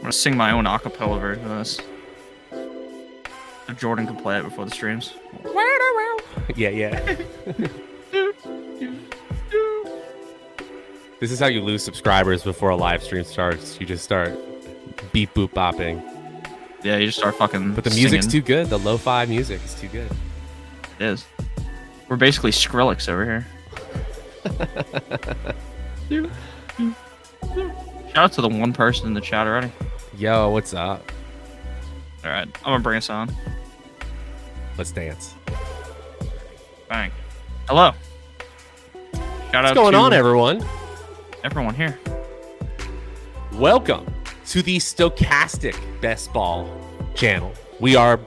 gonna sing my own acapella version of this. If Jordan could play it before the streams. Yeah. This is how you lose subscribers before a live stream starts. You just start beep boop bopping. Yeah, you just start fucking. But the music's too good. The lo-fi music is too good. It is. We're basically Skrillex over here. Shout out to the one person in the chat already. Yo, what's up? All right, I'm gonna bring us on. Let's dance. Bang. Hello. What's going on, everyone? Everyone here. Welcome to the Stochastic Best Ball channel. We are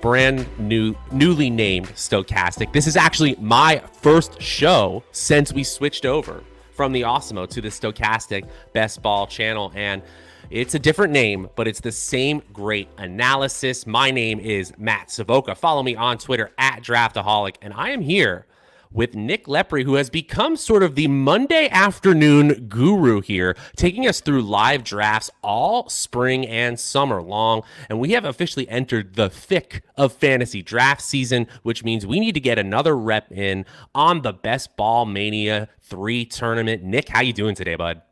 newly named Stochastic. This is actually my first show since we switched over from the Osmo to the Stochastic Best Ball channel, and it's a different name, but it's the same great analysis. My name is Matt Savoca. Follow me on Twitter at Draftaholic, and I am here with Nick Lepri, who has become sort of the Monday afternoon guru here, taking us through live drafts all spring and summer long. And we have officially entered the thick of fantasy draft season, which means we need to get another rep in on the Best Ball Mania 3 tournament. Nick, how you doing today, bud?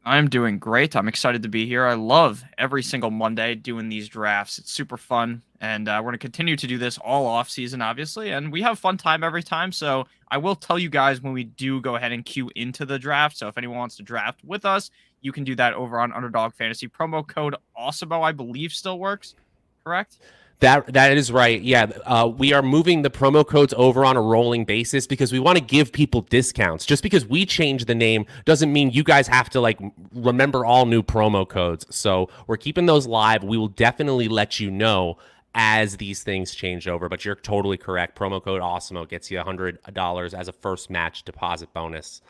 I'm doing great. I'm excited to be here. I love every single Monday doing these drafts. It's super fun, and we're going to continue to do this all off season, obviously, and we have fun time every time. So I will tell you guys when we do go ahead and queue into the draft. So if anyone wants to draft with us, you can do that over on Underdog Fantasy. Promo code AWESOMO, I believe, still works, correct? That is right. Yeah, we are moving the promo codes over on a rolling basis because we want to give people discounts. Just because we change the name doesn't mean you guys have to like remember all new promo codes. So we're keeping those live. We will definitely let you know as these things change over. But you're totally correct. Promo code AWESOMO gets you $100 as a first match deposit bonus.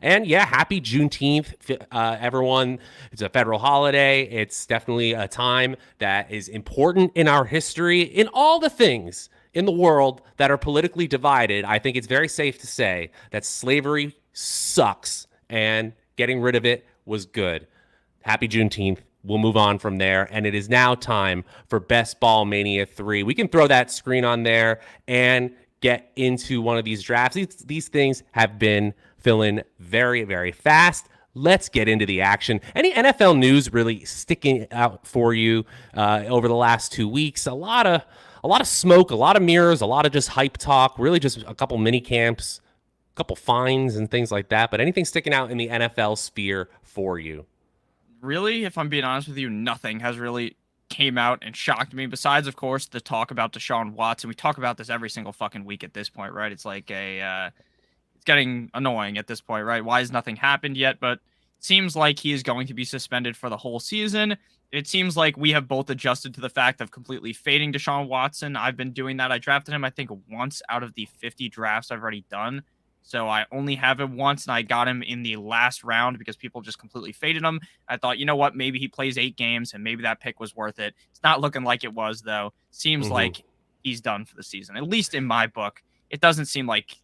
And yeah, happy Juneteenth, everyone. It's a federal holiday. It's definitely a time that is important in our history. In all the things in the world that are politically divided, I think it's very safe to say that slavery sucks and getting rid of it was good. Happy Juneteenth. We'll move on from there. And it is now time for Best Ball Mania 3. We can throw that screen on there and get into one of these drafts. These things have been filling very, very fast. Let's get into the action. Any NFL news really sticking out for you over the last 2 weeks? A lot of smoke, a lot of mirrors, a lot of just hype talk, really just a couple mini camps, a couple fines and things like that. But anything sticking out in the NFL sphere for you? Really, if I'm being honest with you, nothing has really came out and shocked me besides, of course, the talk about Deshaun Watson. We talk about this every single fucking week at this point, right? It's like it's getting annoying at this point, right? Why has nothing happened yet? But it seems like he is going to be suspended for the whole season. It seems like we have both adjusted to the fact of completely fading Deshaun Watson. I've been doing that. I drafted him, I think, once out of the 50 drafts I've already done. So I only have him once, and I got him in the last round because people just completely faded him. I thought, you know what, maybe he plays 8 games, and maybe that pick was worth it. It's not looking like it was, though. Seems like he's done for the season, at least in my book. It doesn't seem like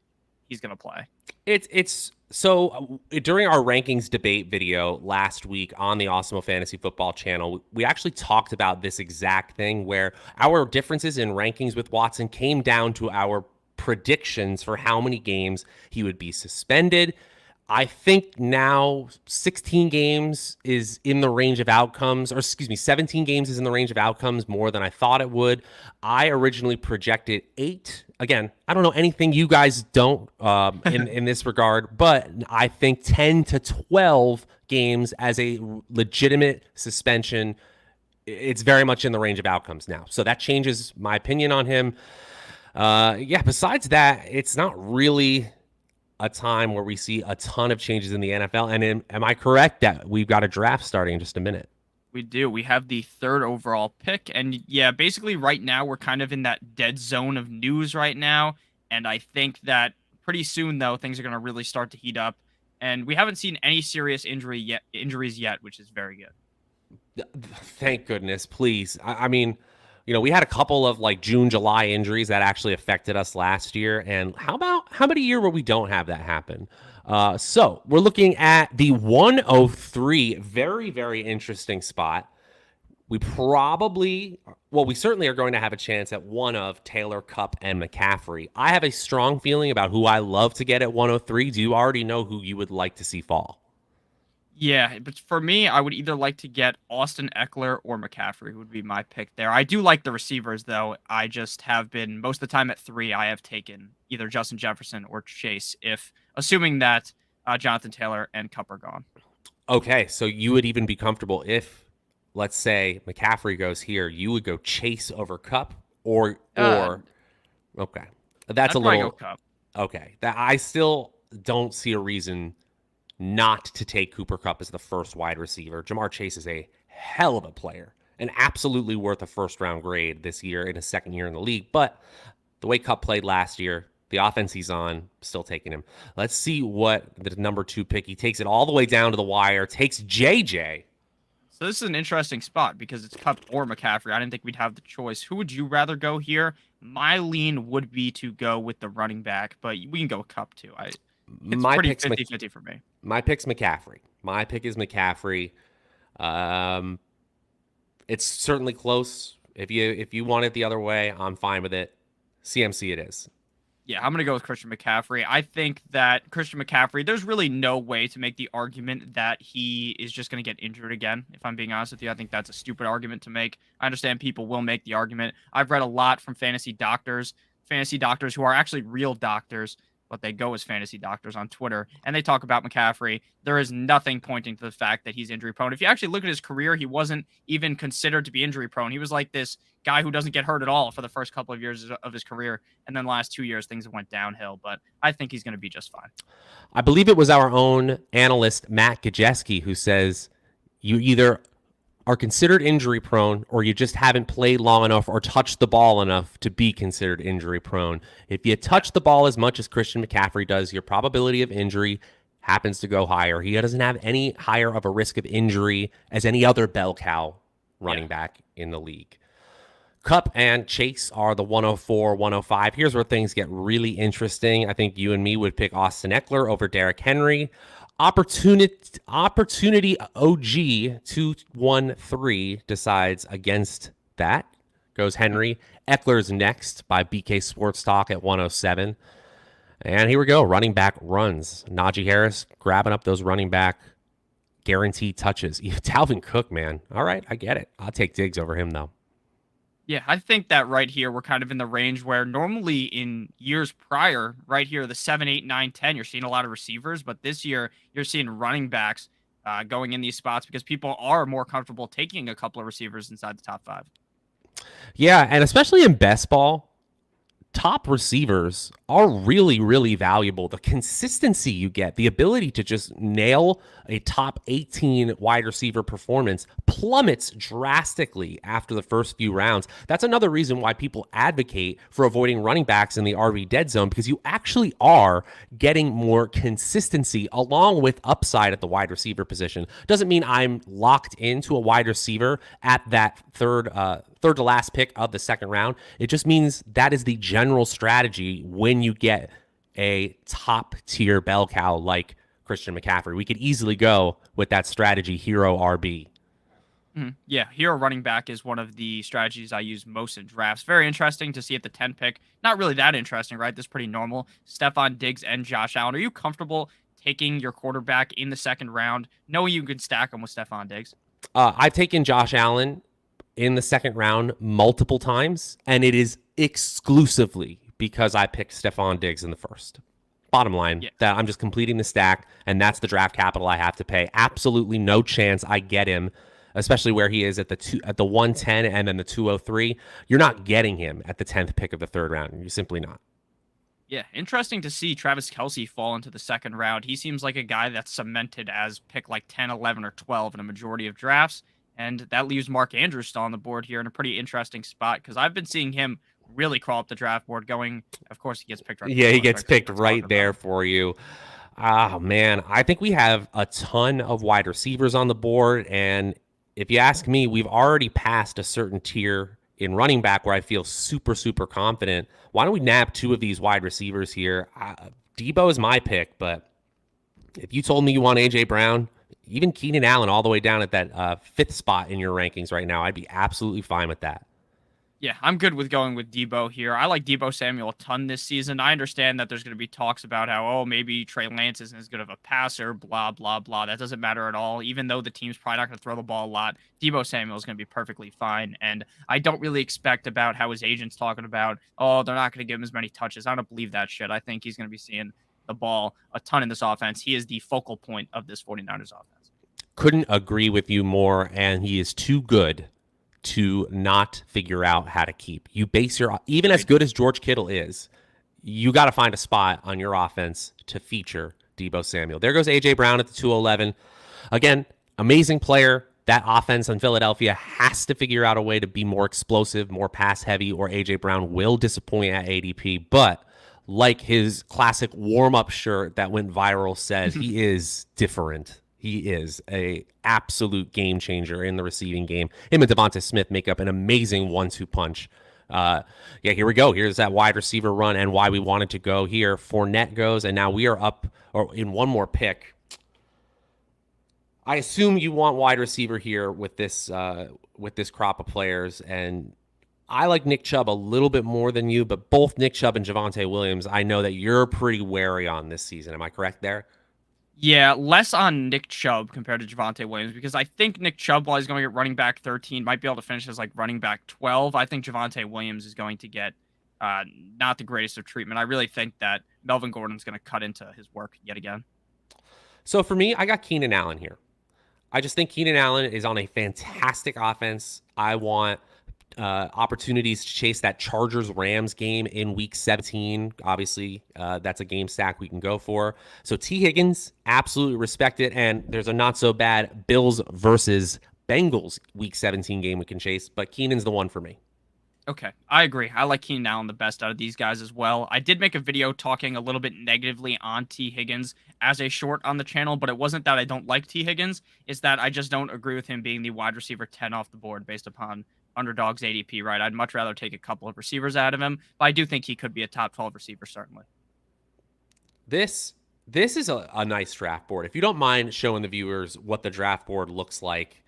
he's going to play. It's so during our rankings debate video last week on the Osmo Fantasy Football channel, we actually talked about this exact thing where our differences in rankings with Watson came down to our predictions for how many games he would be suspended. I think now 16 games is in the range of outcomes, or excuse me, 17 games is in the range of outcomes more than I thought it would. I originally projected 8. Again, I don't know anything you guys don't in this regard, but I think 10 to 12 games as a legitimate suspension. It's very much in the range of outcomes now. So that changes my opinion on him. Besides that, it's not really a time where we see a ton of changes in the NFL. And am I correct that we've got a draft starting in just a minute? We do. We have the 3rd overall pick. And yeah, basically right now we're kind of in that dead zone of news right now. And I think that pretty soon, though, things are going to really start to heat up. And we haven't seen any serious injuries yet, which is very good. Thank goodness, please. I mean, you know, we had a couple of like June, July injuries that actually affected us last year. And how about a year where we don't have that happen? So we're looking at the 103, very, very interesting spot. we certainly are going to have a chance at one of Taylor, Cup, and McCaffrey. I have a strong feeling about who I love to get at 103. Do you already know who you would like to see fall? Yeah, but for me, I would either like to get Austin Eckler or McCaffrey would be my pick there. I do like the receivers, though. I just have been, most of the time at 3, I have taken either Justin Jefferson or Chase, if assuming that Jonathan Taylor and Cup are gone. Okay, so you would even be comfortable if, let's say, McCaffrey goes here, you would go Chase over Cup or okay. That's I'd a probably little go Cup. okay. That I still don't see a reason not to take Cooper Kupp as the first wide receiver. Jamar Chase is a hell of a player and absolutely worth a first-round grade this year in his second year in the league. But the way Kupp played last year, the offense he's on, still taking him. Let's see what the number 2 pick. He takes it all the way down to the wire, takes JJ. So this is an interesting spot because it's Kupp or McCaffrey. I didn't think we'd have the choice. Who would you rather go here? My lean would be to go with the running back, but we can go with Kupp too. It's My pretty pick's 50-50 for me. My pick's McCaffrey. My pick is McCaffrey. It's certainly close. If you want it the other way, I'm fine with it. CMC it is. Yeah, I'm going to go with Christian McCaffrey. I think that Christian McCaffrey, there's really no way to make the argument that he is just going to get injured again, if I'm being honest with you. I think that's a stupid argument to make. I understand people will make the argument. I've read a lot from fantasy doctors who are actually real doctors, but they go as fantasy doctors on Twitter, and they talk about McCaffrey. There is nothing pointing to the fact that he's injury prone. If you actually look at his career, he wasn't even considered to be injury prone. He was like this guy who doesn't get hurt at all for the first couple of years of his career, and then the last 2 years things went downhill. But I think he's going to be just fine. I believe it was our own analyst Matt Gajeski who says you either are considered injury prone or you just haven't played long enough or touched the ball enough to be considered injury prone. If you touch the ball as much as Christian McCaffrey does, your probability of injury happens to go higher. He doesn't have any higher of a risk of injury as any other bell cow running back in the league. Kupp and Chase are the 104, 105. Here's where things get really interesting. I think you and me would pick Austin Eckler over Derrick Henry. Opportunity OG 213 decides against that. Goes Henry. Eckler's next by BK Sports Talk at 107. And here we go. Running back runs. Najee Harris grabbing up those running back guaranteed touches. Dalvin Cook, man. All right, I get it. I'll take Diggs over him, though. Yeah, I think that right here, we're kind of in the range where normally in years prior, right here, the 7, 8, 9, 10, you're seeing a lot of receivers, but this year you're seeing running backs going in these spots because people are more comfortable taking a couple of receivers inside the top 5. Yeah, and especially in best ball, top receivers are really, really valuable. The consistency you get, the ability to just nail a top 18 wide receiver performance plummets drastically after the first few rounds. That's another reason why people advocate for avoiding running backs in the RB dead zone, because you actually are getting more consistency along with upside at the wide receiver position. Doesn't mean I'm locked into a wide receiver at that third to last pick of the second round. It just means that is the general strategy when you get a top tier bell cow like Christian McCaffrey. We could easily go with that strategy, hero RB. Yeah, hero running back is one of the strategies I use most in drafts. Very interesting to see at the 10 pick. Not really that interesting, right? This is pretty normal. Stephon Diggs and Josh Allen. Are you comfortable taking your quarterback in the second round, knowing you can stack them with Stephon Diggs? I've taken Josh Allen in the second round multiple times, and it is exclusively because I picked Stephon Diggs in the first. Bottom line, that I'm just completing the stack, and that's the draft capital I have to pay. Absolutely no chance I get him, especially where he is at the 110 and then the 203. You're not getting him at the 10th pick of the third round. You're simply not. Yeah, interesting to see Travis Kelce fall into the second round. He seems like a guy that's cemented as pick like 10, 11, or 12 in a majority of drafts. And that leaves Mark Andrews still on the board here in a pretty interesting spot because I've been seeing him really crawl up the draft board going. Of course, he gets picked right. Yeah, he gets picked right there for you. Oh, man. I think we have a ton of wide receivers on the board. And if you ask me, we've already passed a certain tier in running back where I feel super, super confident. Why don't we nab 2 of these wide receivers here? Debo is my pick, but if you told me you want A.J. Brown, even Keenan Allen all the way down at that fifth spot in your rankings right now, I'd be absolutely fine with that. Yeah, I'm good with going with Debo here. I like Debo Samuel a ton this season. I understand that there's going to be talks about how, oh, maybe Trey Lance isn't as good of a passer, blah, blah, blah. That doesn't matter at all. Even though the team's probably not going to throw the ball a lot, Debo Samuel is going to be perfectly fine. And I don't really expect about how his agent's talking about, oh, they're not going to give him as many touches. I don't believe that shit. I think he's going to be seeing the ball a ton in this offense. He is the focal point of this 49ers offense. Couldn't agree with you more, and he is too good to not figure out how to keep. You base your, even as good as George Kittle is, you got to find a spot on your offense to feature Debo Samuel. There goes A.J. Brown at the 211. Again, amazing player. That offense in Philadelphia has to figure out a way to be more explosive, more pass heavy, or A.J. Brown will disappoint at ADP. But like his classic warm-up shirt that went viral said, he is different. He is a absolute game changer in the receiving game. Him and Devonta Smith make up an amazing 1-2 punch. Here we go. Here's that wide receiver run and why we wanted to go here. Fournette goes, and now we are up or in one more pick. I assume you want wide receiver here with this crop of players, and I like Nick Chubb a little bit more than you, but both Nick Chubb and Javonte Williams, I know that you're pretty wary on this season. Am I correct there? Yeah, less on Nick Chubb compared to Javonte Williams because I think Nick Chubb, while he's going to get running back 13, might be able to finish as like running back 12. I think Javonte Williams is going to get not the greatest of treatment. I really think that Melvin Gordon's going to cut into his work yet again. So for me, I got Keenan Allen here. I just think Keenan Allen is on a fantastic offense. I want opportunities to chase that Chargers-Rams game in Week 17. Obviously, that's a game stack we can go for. So T. Higgins, absolutely respect it. And there's a not-so-bad Bills versus Bengals Week 17 game we can chase. But Keenan's the one for me. Okay, I agree. I like Keenan Allen the best out of these guys as well. I did make a video talking a little bit negatively on T. Higgins as a short on the channel, but it wasn't that I don't like T. Higgins. It's that I just don't agree with him being the wide receiver 10 off the board based upon Underdog's ADP, right? I'd much rather take a couple of receivers out of him, but I do think he could be a top 12 receiver, certainly. This is a nice draft board. If you don't mind showing the viewers what the draft board looks like,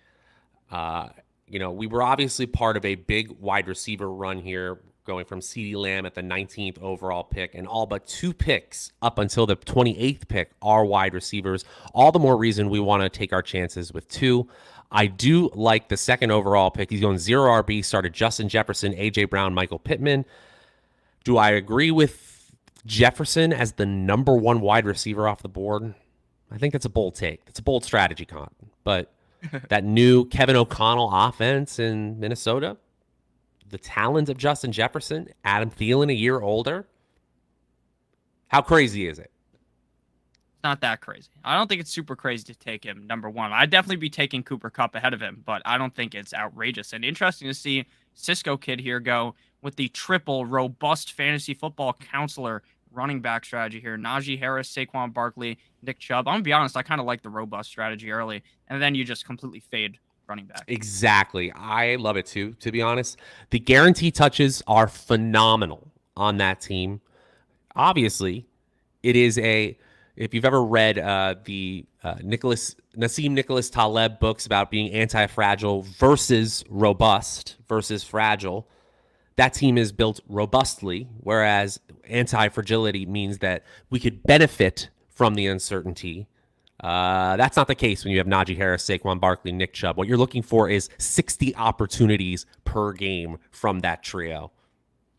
we were obviously part of a big wide receiver run here, going from CeeDee Lamb at the 19th overall pick, and all but 2 picks up until the 28th pick are wide receivers. All the more reason we want to take our chances with 2. I do like the second overall pick. He's going 0 RB, started Justin Jefferson, A.J. Brown, Michael Pittman. Do I agree with Jefferson as the number 1 wide receiver off the board? I think that's a bold take. That's a bold strategy, Con. But that new Kevin O'Connell offense in Minnesota, the talent of Justin Jefferson, Adam Thielen a year older. How crazy is it? Not that crazy. I don't think it's super crazy to take him number 1. I'd definitely be taking Cooper Kupp ahead of him, but I don't think it's outrageous. And interesting to see Cisco Kid here go with the triple robust fantasy football counselor running back strategy here. Najee Harris, Saquon Barkley, Nick Chubb. I'm going to be honest, I kind of like the robust strategy early, and then you just completely fade running back. Exactly. I love it too, to be honest. The guarantee touches are phenomenal on that team. Obviously, it is if you've ever read the Nassim Nicholas Taleb books about being anti-fragile versus robust versus fragile, that team is built robustly, whereas anti-fragility means that we could benefit from the uncertainty. That's not the case when you have Najee Harris, Saquon Barkley, Nick Chubb. What you're looking for is 60 opportunities per game from that trio.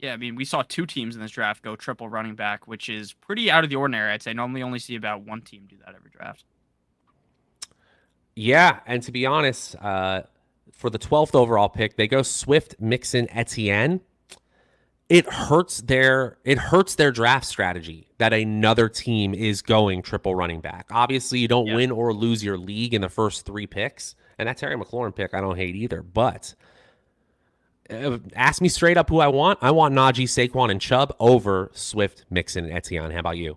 Yeah, I mean, we saw 2 teams in this draft go triple running back, which is pretty out of the ordinary. I'd say normally only see about 1 team do that every draft. Yeah, and to be honest, for the 12th overall pick, they go Swift, Mixon, Etienne. It hurts their draft strategy that another team is going triple running back. Obviously, you don't win or lose your league in the first 3 picks, and that Terry McLaurin pick I don't hate either, but ask me straight up who I want. I want Najee, Saquon, and Chubb over Swift, Mixon, and Etienne. How about you?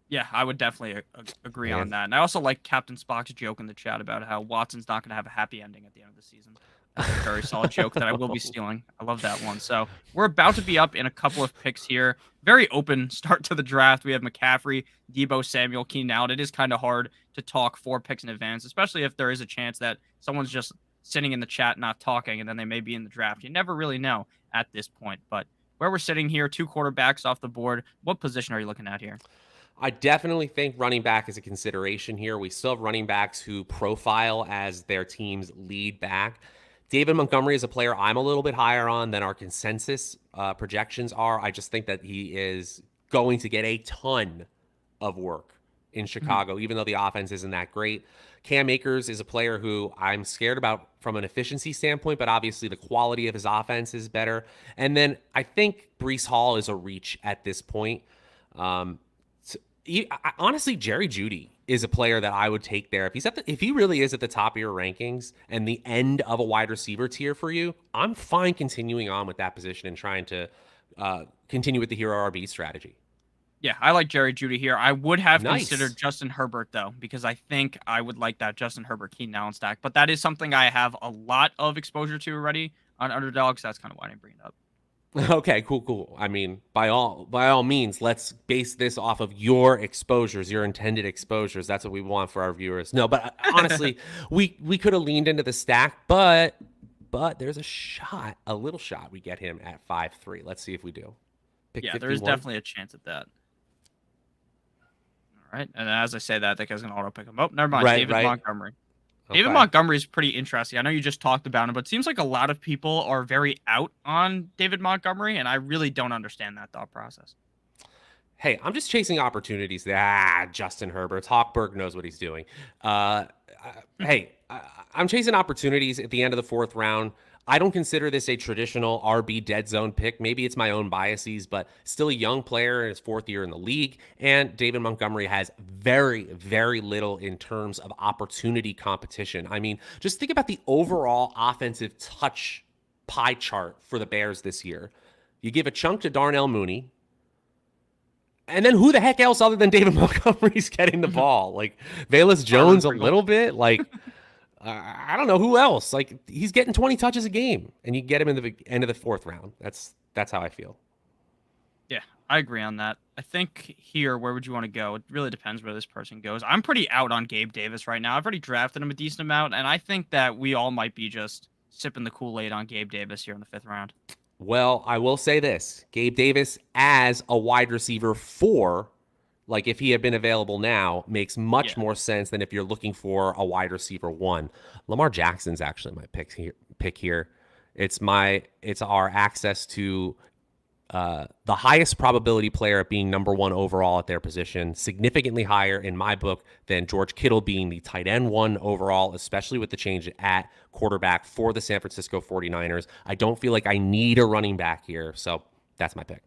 Yeah, I would definitely agree on that. And I also like Captain Spock's joke in the chat about how Watson's not going to have a happy ending at the end of the season. That's a very solid joke that I will be stealing. I love that one. So we're about to be up in a couple of picks here. Very open start to the draft. We have McCaffrey, Debo Samuel, Keenan Allen. It is kind of hard to talk 4 picks in advance, especially if there is a chance that someone's just sitting in the chat not talking and then they may be in the draft. You never really know at this point. But where we're sitting here, 2 quarterbacks off the board. What position are you looking at here? I definitely think running back is a consideration here. We still have running backs who profile as their team's lead back. David Montgomery is a player I'm a little bit higher on than our consensus projections are. I just think that he is going to get a ton of work in Chicago, even though the offense isn't that great. Cam Akers is a player who I'm scared about from an efficiency standpoint, but obviously the quality of his offense is better. And then I think Breece Hall is a reach at this point. Honestly, Jerry Jeudy is a player that I would take there. If he really is at the top of your rankings and the end of a wide receiver tier for you, I'm fine continuing on with that position and trying to continue with the hero RB strategy. Yeah, I like Jerry Jeudy here. I would have Nice. considered Justin Herbert, though, because I think I would like that Justin Herbert Keenan Allen stack. But that is something I have a lot of exposure to already on Underdog, so that's kind of why I didn't bring it up. Okay, cool. I mean, by all means, let's base this off of your exposures, your intended exposures. That's what we want for our viewers. No, but honestly, we could have leaned into the stack, but there's a little shot we get him at 5-3. Let's see if we do. Pick 51. There is definitely a chance at that. All right, and as I say that guy's gonna auto pick him. Oh, never mind. David Montgomery. Okay. David Montgomery is pretty interesting. I know you just talked about him, but it seems like a lot of people are very out on David Montgomery, and I really don't understand that thought process. Hey, I'm just chasing opportunities. Justin Herbert. Hawkberg knows what he's doing. Hey, I'm chasing opportunities at the end of the 4th round. I don't consider this a traditional RB dead zone pick. Maybe it's my own biases, but still a young player in his 4th year in the league. And David Montgomery has very, very little in terms of opportunity competition. I mean, just think about the overall offensive touch pie chart for the Bears this year. You give a chunk to Darnell Mooney. And then who the heck else other than David Montgomery's getting the ball? Like Velus Jones a little bit? Like... I don't know who else. Like he's getting 20 touches a game, and you get him in the end of the 4th round. That's how I feel. Yeah, I agree on that. I think here, where would you want to go? It really depends where this person goes. I'm pretty out on Gabe Davis right now. I've already drafted him a decent amount, and I think that we all might be just sipping the Kool-Aid on Gabe Davis here in the 5th round. Well, I will say this: Gabe Davis as a wide receiver 4. Like if he had been available now, makes much more sense than if you're looking for a wide receiver 1. Lamar Jackson's actually my pick here. It's our access to the highest probability player at being number 1 overall at their position, significantly higher in my book than George Kittle being the tight end 1 overall, especially with the change at quarterback for the San Francisco 49ers. I don't feel like I need a running back here, so that's my pick.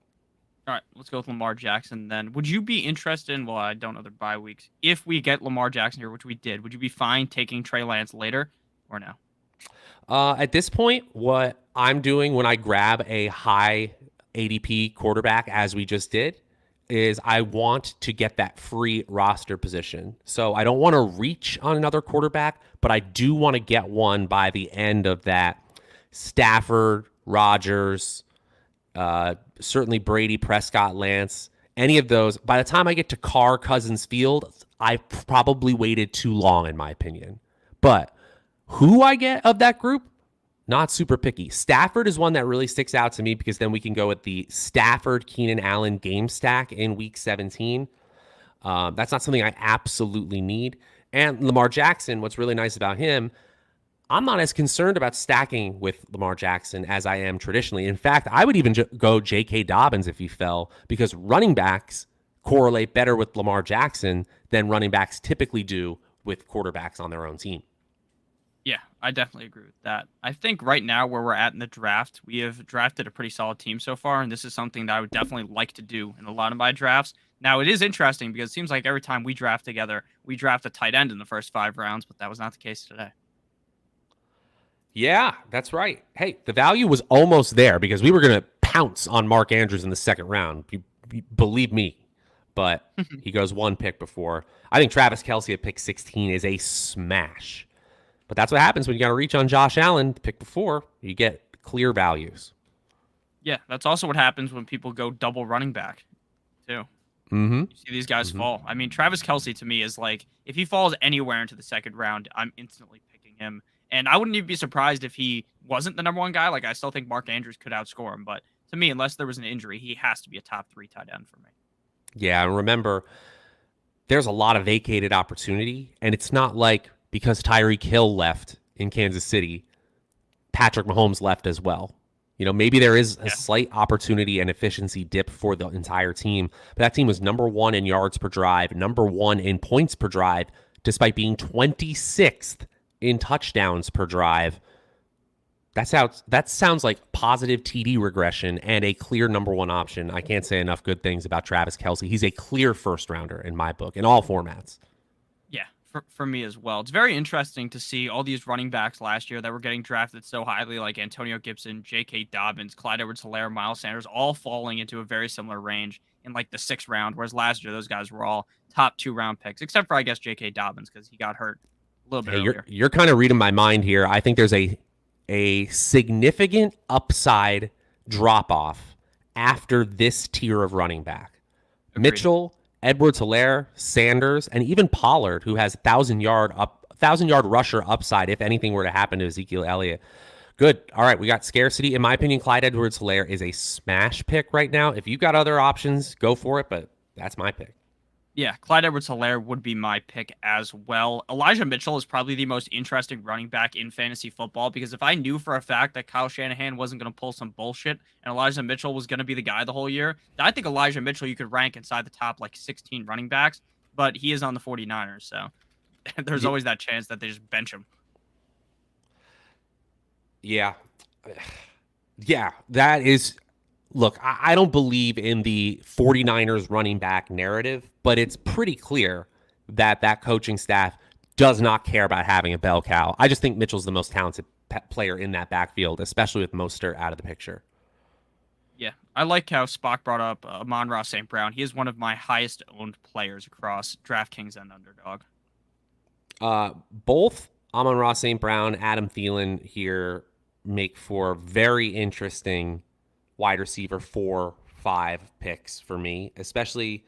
All right, let's go with Lamar Jackson then. Would you be interested in, well, I don't know their bye weeks, if we get Lamar Jackson here, which we did, would you be fine taking Trey Lance later or no? At this point, what I'm doing when I grab a high ADP quarterback, as we just did, is I want to get that free roster position. So I don't want to reach on another quarterback, but I do want to get one by the end of that Stafford, Rodgers, certainly Brady, Prescott, Lance, any of those. By the time I get to Carr, Cousins, Field, I probably waited too long, in my opinion. But who I get of that group, not super picky. Stafford is one that really sticks out to me because then we can go with the Stafford, Keenan Allen game stack in week 17. That's not something I absolutely need. And Lamar Jackson, what's really nice about him, I'm not as concerned about stacking with Lamar Jackson as I am traditionally. In fact, I would even go J.K. Dobbins if he fell, because running backs correlate better with Lamar Jackson than running backs typically do with quarterbacks on their own team. Yeah, I definitely agree with that. I think right now where we're at in the draft, we have drafted a pretty solid team so far, and this is something that I would definitely like to do in a lot of my drafts. Now, it is interesting because it seems like every time we draft together, we draft a tight end in the first 5 rounds, but that was not the case today. Yeah, that's right. Hey, the value was almost there because we were going to pounce on Mark Andrews in the 2nd round. You believe me. But he goes 1 pick before. I think Travis Kelce at pick 16 is a smash. But that's what happens when you got to reach on Josh Allen, the pick before. You get clear values. Yeah, that's also what happens when people go double running back, too. Mm-hmm. You see these guys fall. I mean, Travis Kelce to me is like, if he falls anywhere into the second round, I'm instantly picking him. And I wouldn't even be surprised if he wasn't the number one guy. Like, I still think Mark Andrews could outscore him. But to me, unless there was an injury, he has to be a top 3 tight end for me. Yeah, and remember, there's a lot of vacated opportunity. And it's not like because Tyreek Hill left in Kansas City, Patrick Mahomes left as well. You know, maybe there is a slight opportunity and efficiency dip for the entire team, but that team was number 1 in yards per drive, number 1 in points per drive, despite being 26th in touchdowns per drive. That sounds like positive TD regression and a clear number 1 option. I can't say enough good things about Travis Kelce. He's a clear first rounder in my book in all formats. Yeah, for me as well. It's very interesting to see all these running backs last year that were getting drafted so highly, like Antonio Gibson, J.K. Dobbins, Clyde Edwards-Helaire, Miles Sanders, all falling into a very similar range in like the 6th round, whereas last year those guys were all top 2 round picks, except for, I guess, J.K. Dobbins because he got hurt a little bit earlier. You're kind of reading my mind here. I think there's a significant upside drop-off after this tier of running back. Agreed. Mitchell, Edwards-Helaire, Sanders, and even Pollard, who has 1,000-yard rusher upside if anything were to happen to Ezekiel Elliott. Good. All right, we got scarcity. In my opinion, Clyde Edwards-Helaire is a smash pick right now. If you've got other options, go for it, but that's my pick. Yeah, Clyde Edwards-Helaire would be my pick as well. Elijah Mitchell is probably the most interesting running back in fantasy football because if I knew for a fact that Kyle Shanahan wasn't going to pull some bullshit and Elijah Mitchell was going to be the guy the whole year, I think Elijah Mitchell you could rank inside the top like 16 running backs, but he is on the 49ers, so there's always that chance that they just bench him. Yeah. Yeah, that is... Look, I don't believe in the 49ers running back narrative, but it's pretty clear that that coaching staff does not care about having a bell cow. I just think Mitchell's the most talented player in that backfield, especially with Mostert out of the picture. Yeah, I like how Spock brought up Amon-Ra St. Brown. He is one of my highest owned players across DraftKings and Underdog. Both Amon-Ra St. Brown, Adam Thielen here make for very interesting wide receiver 4-5 picks for me, especially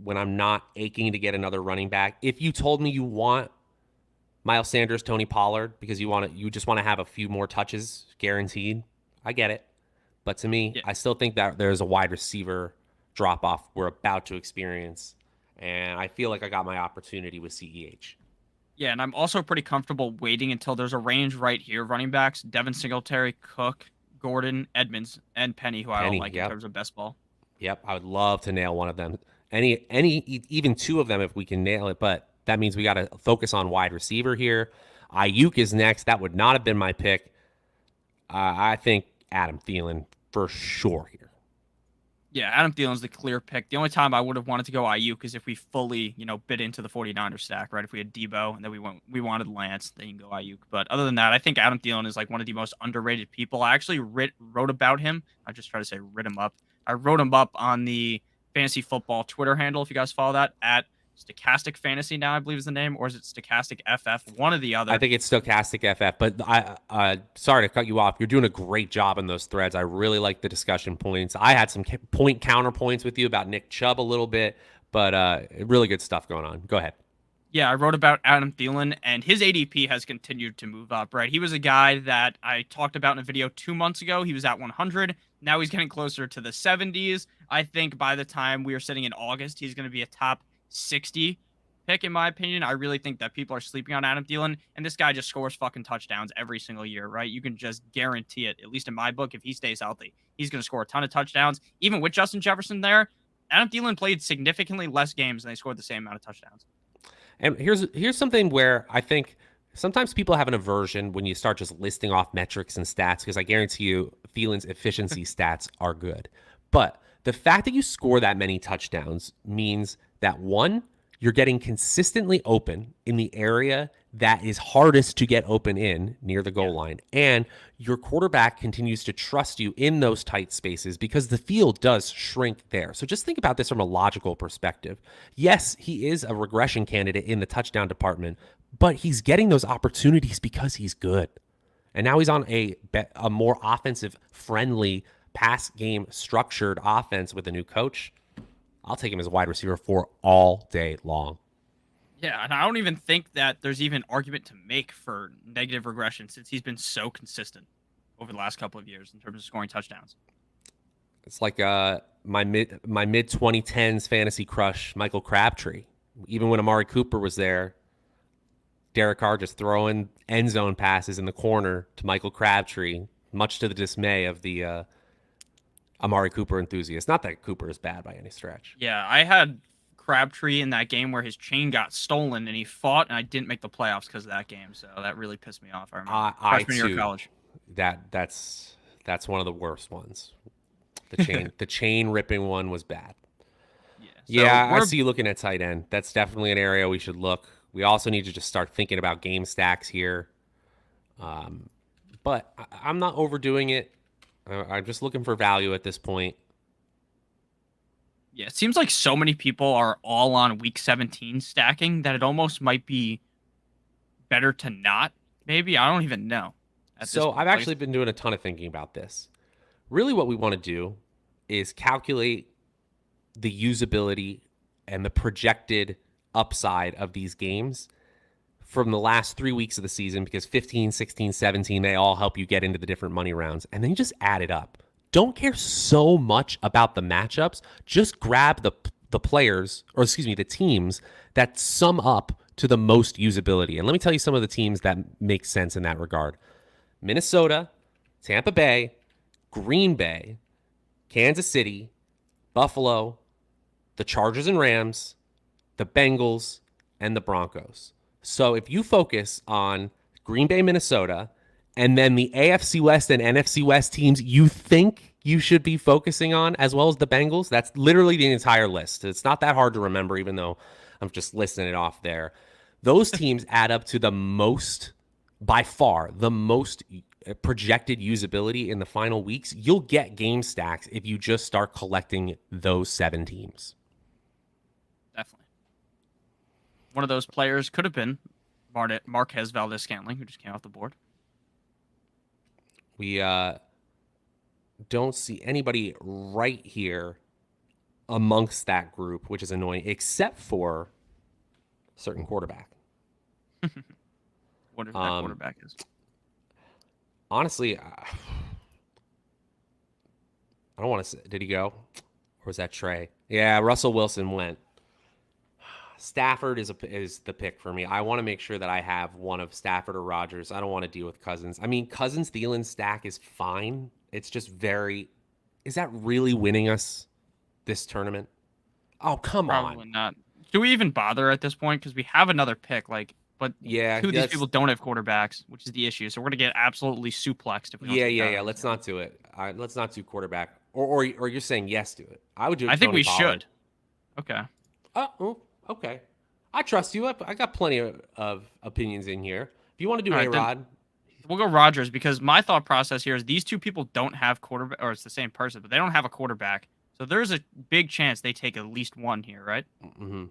when I'm not aching to get another running back. If you told me you want Miles Sanders, Tony Pollard, because you just want to have a few more touches guaranteed, I get it. But to me, I still think that there's a wide receiver drop-off we're about to experience, and I feel like I got my opportunity with CEH. Yeah, and I'm also pretty comfortable waiting until there's a range right here of running backs. Devin Singletary, Cook, Gordon, Edmonds, and Penny, who I don't like in terms of best ball. Yep, I would love to nail one of them. Even 2 of them if we can nail it, but that means we got to focus on wide receiver here. Ayuk is next. That would not have been my pick. I think Adam Thielen for sure here. Yeah, Adam Thielen's the clear pick. The only time I would have wanted to go Ayuk is if we fully, bid into the 49ers stack, right? If we had Debo and then we wanted Lance, then you can go Ayuk. But other than that, I think Adam Thielen is like one of the most underrated people. I actually wrote about him. I just try to say writ him up. I wrote him up on the Fantasy Football Twitter handle, if you guys follow that, at Stochastic Fantasy now, I believe is the name, or is it Stochastic FF? One or the other. I think it's Stochastic FF, but sorry to cut you off. You're doing a great job in those threads. I really like the discussion points. I had some point counterpoints with you about Nick Chubb a little bit, but really good stuff going on. Go ahead. Yeah, I wrote about Adam Thielen, and his ADP has continued to move up, right? He was a guy that I talked about in a video 2 months ago. He was at 100. Now he's getting closer to the 70s. I think by the time we are sitting in August, he's going to be a top 60 pick, in my opinion. I really think that people are sleeping on Adam Thielen, and this guy just scores fucking touchdowns every single year, right? You can just guarantee it, at least in my book, if he stays healthy. He's going to score a ton of touchdowns. Even with Justin Jefferson there, Adam Thielen played significantly less games, and they scored the same amount of touchdowns. And here's something where I think sometimes people have an aversion when you start just listing off metrics and stats, because I guarantee you Thielen's efficiency stats are good. But the fact that you score that many touchdowns means that, one, you're getting consistently open in the area that is hardest to get open in near the goal line. And your quarterback continues to trust you in those tight spaces because the field does shrink there. So just think about this from a logical perspective. Yes, he is a regression candidate in the touchdown department, but he's getting those opportunities because he's good. And now he's on a more offensive friendly pass game structured offense with a new coach. I'll take him as wide receiver 4 all day long. Yeah, and I don't even think that there's even argument to make for negative regression since he's been so consistent over the last couple of years in terms of scoring touchdowns. It's like my mid 2010s fantasy crush, Michael Crabtree. Even when Amari Cooper was there, Derek Carr just throwing end zone passes in the corner to Michael Crabtree, much to the dismay of the Amari Cooper enthusiasts. Not that Cooper is bad by any stretch. Yeah, I had Crabtree in that game where his chain got stolen and he fought, and I didn't make the playoffs because of that game. So that really pissed me off. I remember freshman year of college. That's one of the worst ones. The chain ripping one was bad. Yeah, I see you looking at tight end. That's definitely an area we should look. We also need to just start thinking about game stacks here. But I'm not overdoing it. I'm just looking for value at this point. Yeah, it seems like so many people are all on week 17 stacking that it almost might be better to not. Maybe. I don't even know. So I've actually been doing a ton of thinking about this. Really what we want to do is calculate the usability and the projected upside of these games from the last 3 weeks of the season, because 15, 16, 17, they all help you get into the different money rounds. And then you just add it up. Don't care so much about the matchups. Just grab the players, or excuse me, the teams that sum up to the most usability. And let me tell you some of the teams that make sense in that regard. Minnesota, Tampa Bay, Green Bay, Kansas City, Buffalo, the Chargers and Rams, the Bengals, and the Broncos. So if you focus on Green Bay, Minnesota, and then the AFC West and NFC West teams you think you should be focusing on, as well as the Bengals, that's literally the entire list. It's not that hard to remember, even though I'm just listing it off there. Those teams add up to the most, by far, the most projected usability in the final weeks. You'll get game stacks if you just start collecting those 7 teams. Definitely. One of those players could have been Marquez Valdes-Scantling, who just came off the board. We don't see anybody right here amongst that group, which is annoying, except for a certain quarterback. What if that quarterback is? Honestly, I don't want to say, did he go? Or was that Trey? Yeah, Russell Wilson went. Stafford is the pick for me. I want to make sure that I have one of Stafford or Rodgers. I don't want to deal with Cousins. I mean, Cousins-Thielen stack is fine. It's just is that really winning us this tournament? Oh, come on. Probably not. Do we even bother at this point? Because we have another pick, but yeah, two of these people don't have quarterbacks, which is the issue. So we're going to get absolutely suplexed if we don't. Yeah. Let's not do it. Let's not do quarterback. Or you're saying yes to it. I would do it. I think we should. Okay. Oh, okay. I trust you. I got plenty of opinions in here. If you want to do A-Rod. We'll go Rodgers, because my thought process here is these two people don't have quarterback, or it's the same person, but they don't have a quarterback. So there's a big chance they take at least one here, right? Mm-hmm.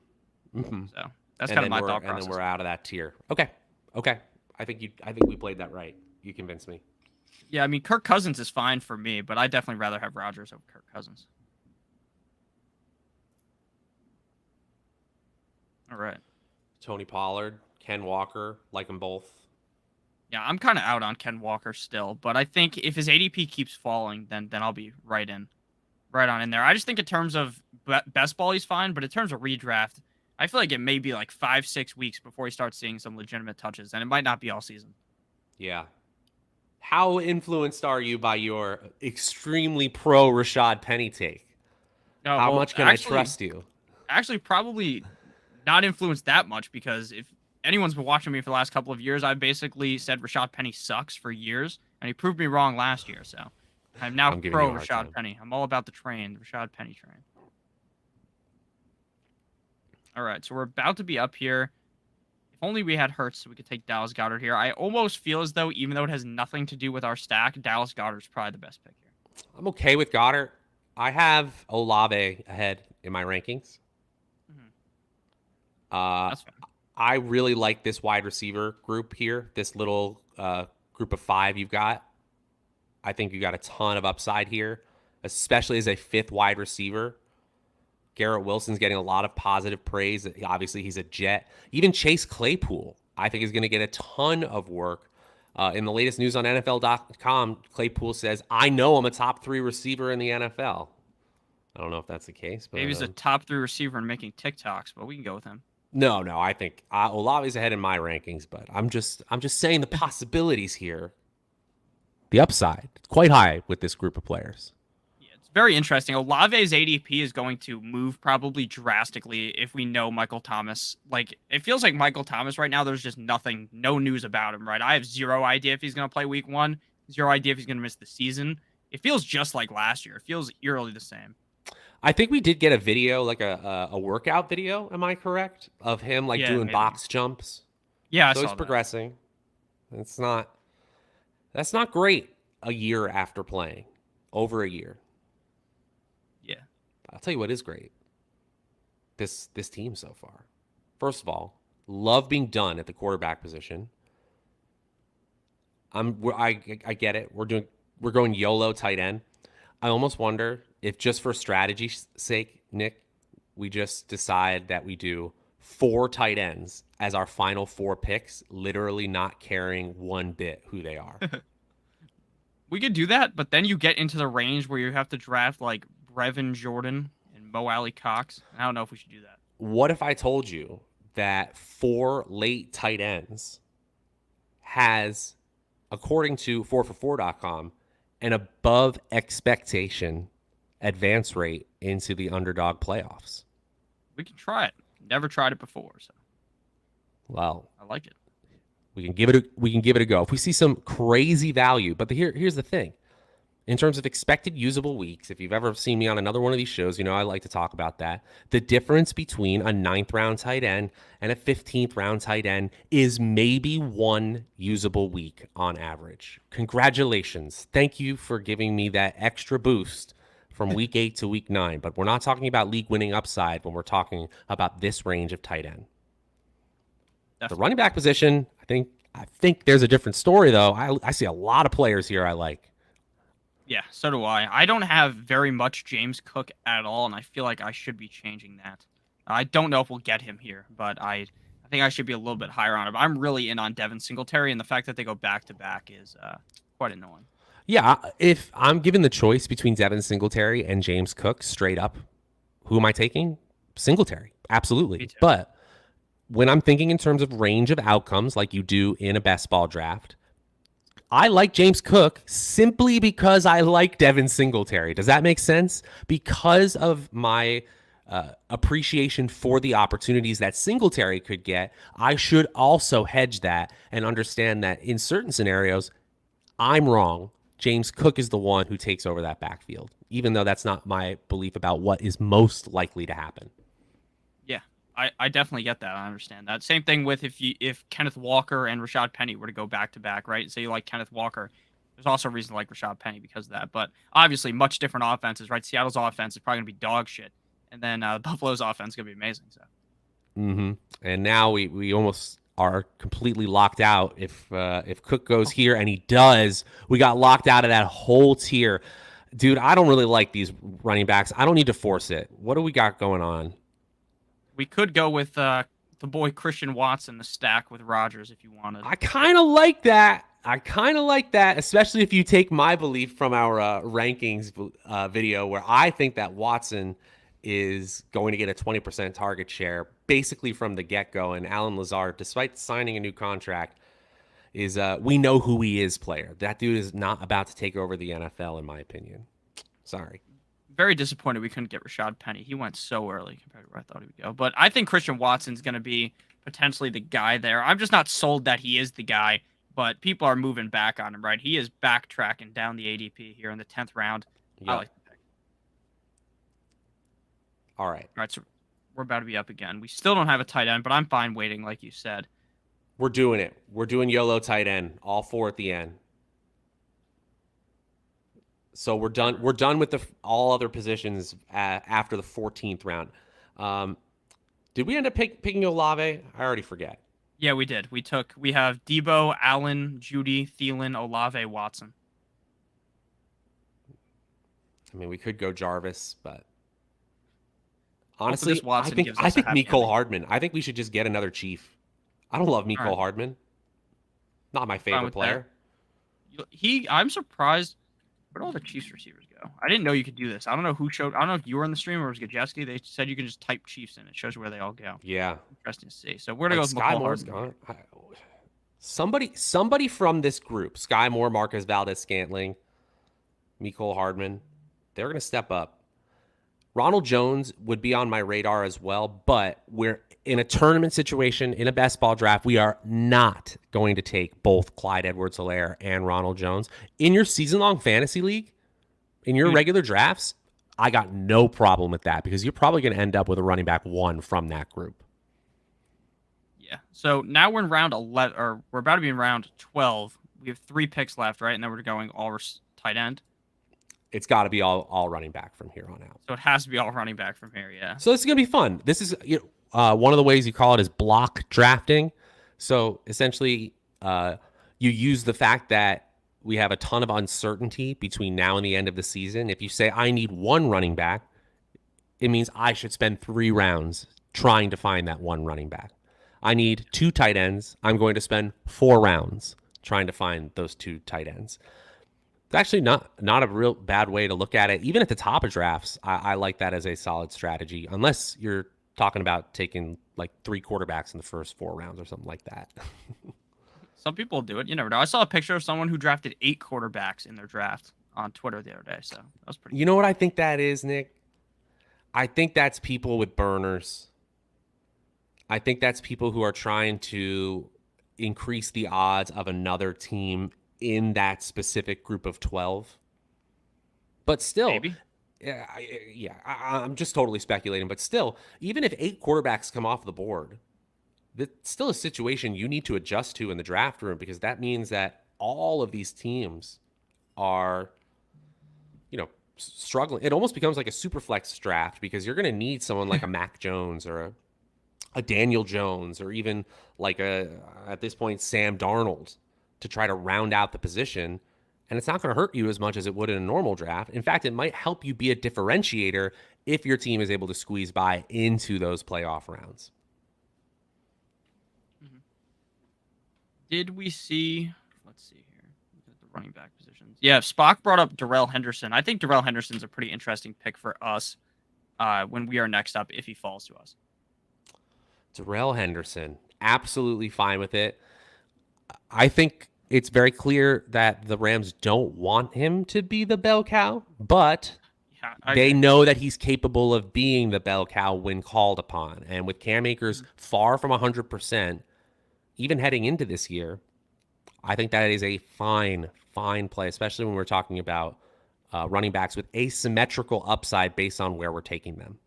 Mm-hmm. So that's kind of my thought process. And then we're out of that tier. Okay. I think we played that right. You convinced me. Yeah, I mean, Kirk Cousins is fine for me, but I'd definitely rather have Rodgers over Kirk Cousins. All right. Tony Pollard, Ken Walker, like them both. Yeah, I'm kind of out on Ken Walker still, but I think if his ADP keeps falling, then I'll be right on in there. I just think in terms of best ball, he's fine, but in terms of redraft, I feel like it may be like 5-6 weeks before he starts seeing some legitimate touches, and it might not be all season. Yeah. How influenced are you by your extremely pro Rashad Penny take? How much can I trust you? Actually, probably not influenced that much, because if anyone's been watching me for the last couple of years, I've basically said Rashad Penny sucks for years, and he proved me wrong last year. So I'm now pro Rashad Penny. I'm all about the Rashad Penny train. All right, so we're about to be up here. If only we had Hurts so we could take Dallas Goedert here. I almost feel as though, even though it has nothing to do with our stack, Dallas Goedert's probably the best pick here. I'm okay with Goddard. I have Olave ahead in my rankings. That's fine. I really like this wide receiver group here, this little group of 5 you've got. I think you got a ton of upside here, especially as a 5th wide receiver. Garrett Wilson's getting a lot of positive praise. Obviously, he's a Jet. Even Chase Claypool, I think, is going to get a ton of work. In the latest news on NFL.com, Claypool says, I know I'm a top 3 receiver in the NFL. I don't know if that's the case, but Maybe he's a top 3 receiver and making TikToks, but we can go with him. no, I think Olave's ahead in my rankings, but I'm just saying the possibilities here. The upside, it's quite high with this group of players. Yeah, it's very interesting. Olave's ADP is going to move probably drastically if we know Michael Thomas. Like, it feels like Michael Thomas right now, there's just nothing, no news about him, right? I have zero idea if he's going to play week 1, zero idea if he's going to miss the season. It feels just like last year. It feels eerily the same. I think we did get a video, like a workout video. Am I correct? Of him like doing maybe. box jumps. Yeah, so he's progressing. That's not great a year after playing, over a year. Yeah. I'll tell you what is great. This team so far. First of all, love being done at the quarterback position. I get it. We're going YOLO tight end. I almost wonder if just for strategy's sake, Nick, we just decide that we do 4 tight ends as our final 4 picks, literally not caring one bit who they are. We could do that, but then you get into the range where you have to draft like Brevin Jordan and Mo Alley Cox. I don't know if we should do that. What if I told you that 4 late tight ends has, according to 4for4.com, an above expectation advance rate into the Underdog playoffs? We can try it. Never tried it before, so. Well, I like it. We can give it a go. If we see some crazy value, but here's the thing. In terms of expected usable weeks, if you've ever seen me on another one of these shows, you know I like to talk about that. The difference between a 9th round tight end and a 15th round tight end is maybe 1 usable week on average. Congratulations. Thank you for giving me that extra boost from week 8 to week 9. But we're not talking about league winning upside when we're talking about this range of tight end. Definitely. The running back position, I think there's a different story, though. I see a lot of players here I like. Yeah, so do I. I don't have very much James Cook at all, and I feel like I should be changing that. I don't know if we'll get him here, but I think I should be a little bit higher on him. I'm really in on Devin Singletary, and the fact that they go back-to-back is quite annoying. Yeah, if I'm given the choice between Devin Singletary and James Cook, straight up, who am I taking? Singletary, absolutely. But when I'm thinking in terms of range of outcomes, like you do in a best ball draft, I like James Cook simply because I like Devin Singletary. Does that make sense? Because of my appreciation for the opportunities that Singletary could get, I should also hedge that and understand that in certain scenarios, I'm wrong. James Cook is the one who takes over that backfield, even though that's not my belief about what is most likely to happen. Yeah, I definitely get that. I understand that. Same thing with if Kenneth Walker and Rashad Penny were to go back-to-back, right? Say you like Kenneth Walker. There's also a reason to like Rashad Penny because of that. But obviously, much different offenses, right? Seattle's offense is probably going to be dog shit. And then Buffalo's offense is going to be amazing. So. And now we almost are completely locked out. If Cook goes here, and he does, we got locked out of that whole tier. Dude, I don't really like these running backs. I don't need to force it. What do we got going on? We could go with the boy Christian Watson, the stack with Rodgers if you wanted. I kind of like that. Especially if you take my belief from our rankings video where I think that Watson is going to get a 20% target share basically from the get-go. And Alan Lazard, despite signing a new contract, is we know who he is player. That dude is not about to take over the NFL, in my opinion. Sorry. Very disappointed we couldn't get Rashad Penny. He went so early compared to where I thought he would go. But I think Christian Watson's going to be potentially the guy there. I'm just not sold that he is the guy, but people are moving back on him, right? He is backtracking down the ADP here in the 10th round. Yep. I like the pick. All right, so we're about to be up again. We still don't have a tight end, but I'm fine waiting, like you said. We're doing it. We're doing YOLO tight end, all 4 at the end. So we're done. We're done with all other positions after the 14th round. Did we end up picking Olave? I already forget. Yeah, we did. We have Debo, Allen, Judy, Thielen, Olave, Watson. I mean, we could go Jarvis, but Hopefully this honestly, I Watson think gives I us a think happy Mecole ending. Hardman. I think we should just get another Chief. I don't love All Mecole right, Hardman. Not my fine favorite with that. player. I'm surprised. Where'd all the Chiefs receivers go? I didn't know you could do this. I don't know who showed. I don't know if you were in the stream or it was Gajeski. They said you can just type Chiefs in. It shows you where they all go. Yeah, Interesting to see. So we're gonna like go with Sky McCall Moore's Hardman gone. here. Somebody from this group, Sky Moore, Marcus Valdez-Scantling, Mecole Hardman, they're gonna step up. Ronald Jones would be on my radar as well, but we're in a tournament situation in a best ball draft. We are not going to take both Clyde Edwards-Helaire and Ronald Jones in your season-long fantasy league. In your Dude, regular drafts, I got no problem with that because you're probably going to end up with a running back 1 from that group. yeah. So now we're in round 11, or we're about to be in round 12. We have 3 picks left, right? And then we're going all tight end. It's got to be all running back from here on out. So it has to be all running back from here, yeah. So this is going to be fun. This is one of the ways you call it is block drafting. So essentially, you use the fact that we have a ton of uncertainty between now and the end of the season. If you say, I need 1 running back, it means I should spend 3 rounds trying to find that 1 running back. I need 2 tight ends. I'm going to spend 4 rounds trying to find those 2 tight ends. It's actually not a real bad way to look at it. Even at the top of drafts, I like that as a solid strategy, unless you're talking about taking like 3 quarterbacks in the first 4 rounds or something like that. Some people do it. You never know. I saw a picture of someone who drafted 8 quarterbacks in their draft on Twitter the other day. So that was pretty You know what I think that is, Nick? I think that's people with burners. I think that's people who are trying to increase the odds of another team in that specific group of 12. But still, maybe. I'm just totally speculating. But still, even if 8 quarterbacks come off the board, that's still a situation you need to adjust to in the draft room because that means that all of these teams are, struggling. It almost becomes like a super flex draft because you're going to need someone like a Mac Jones or a Daniel Jones or even like at this point, Sam Darnold to try to round out the position. And it's not going to hurt you as much as it would in a normal draft. In fact, it might help you be a differentiator if your team is able to squeeze by into those playoff rounds. Did we see? Let's see here. Look at the running back positions. Yeah, Spock brought up Darrell Henderson. I think Darrell Henderson's a pretty interesting pick for us when we are next up if he falls to us. Darrell Henderson, absolutely fine with it. I think it's very clear that the Rams don't want him to be the bell cow, but they know that he's capable of being the bell cow when called upon. And with Cam Akers far from 100%, even heading into this year, I think that is a fine play, especially when we're talking about running backs with asymmetrical upside based on where we're taking them.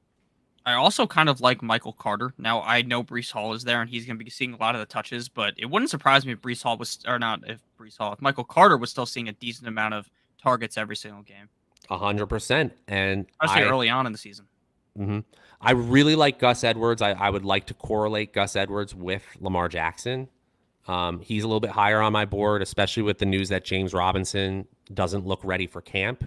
I also kind of like Michael Carter. Now, I know Breece Hall is there, and he's going to be seeing a lot of the touches, but it wouldn't surprise me if Breece Hall was, or not if Breece Hall, if Michael Carter was still seeing a decent amount of targets every single game. 100%. And especially early on in the season. Mm-hmm. I really like Gus Edwards. I would like to correlate Gus Edwards with Lamar Jackson. He's a little bit higher on my board, especially with the news that James Robinson doesn't look ready for camp.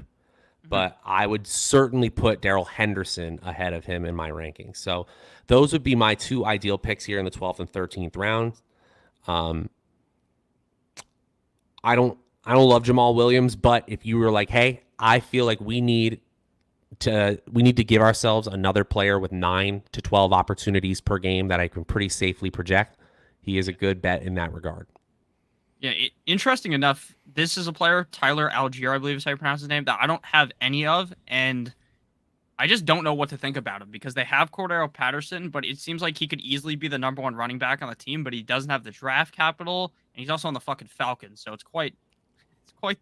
But I would certainly put Darrell Henderson ahead of him in my rankings. So those would be my 2 ideal picks here in the 12th and 13th round. I don't love Jamal Williams, but if you were like, hey, I feel like we need to give ourselves another player with 9 to 12 opportunities per game that I can pretty safely project, he is a good bet in that regard. Yeah, interesting enough, this is a player, Tyler Algier, I believe is how you pronounce his name, that I don't have any of, and I just don't know what to think about him because they have Cordero Patterson, but it seems like he could easily be the number 1 running back on the team, but he doesn't have the draft capital, and he's also on the fucking Falcons, so it's quite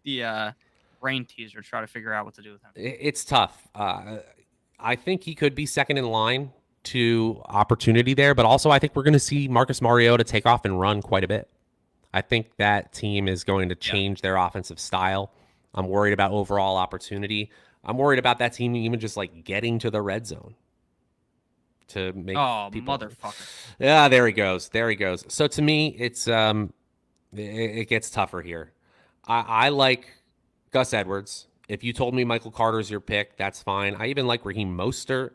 the brain teaser to try to figure out what to do with him. It's tough. I think he could be second in line to opportunity there, but also I think we're going to see Marcus Mariota take off and run quite a bit. I think that team is going to change their offensive style. I'm worried about overall opportunity. I'm worried about that team even just like getting to the red zone. to make Oh, people. motherfucker. Yeah, there he goes. There he goes. So to me, it gets tougher here. I like Gus Edwards. If you told me Michael Carter's your pick, that's fine. I even like Raheem Mostert.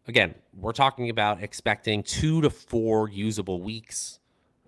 Again, we're talking about expecting 2 to 4 usable weeks.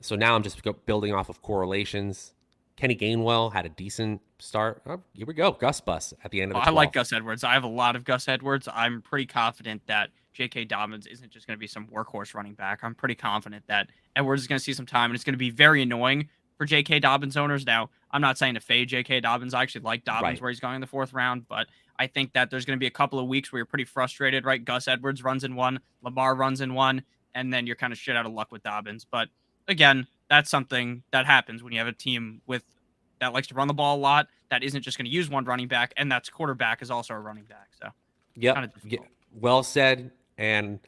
So now I'm just building off of correlations. Kenny Gainwell had a decent start. Oh, here we go. Gus bus at the end of the 12th. I like Gus Edwards. I have a lot of Gus Edwards. I'm pretty confident that J.K. Dobbins isn't just going to be some workhorse running back. I'm pretty confident that Edwards is going to see some time, and it's going to be very annoying for J.K. Dobbins owners. Now, I'm not saying to fade J.K. Dobbins. I actually like Dobbins where he's going in the 4th round, but I think that there's going to be a couple of weeks where you're pretty frustrated, right? Gus Edwards runs in one, Lamar runs in one, and then you're kind of shit out of luck with Dobbins. But again, that's something that happens when you have a team that likes to run the ball a lot, that isn't just going to use one running back, and that's quarterback is also a running back. So, yep. Well said. And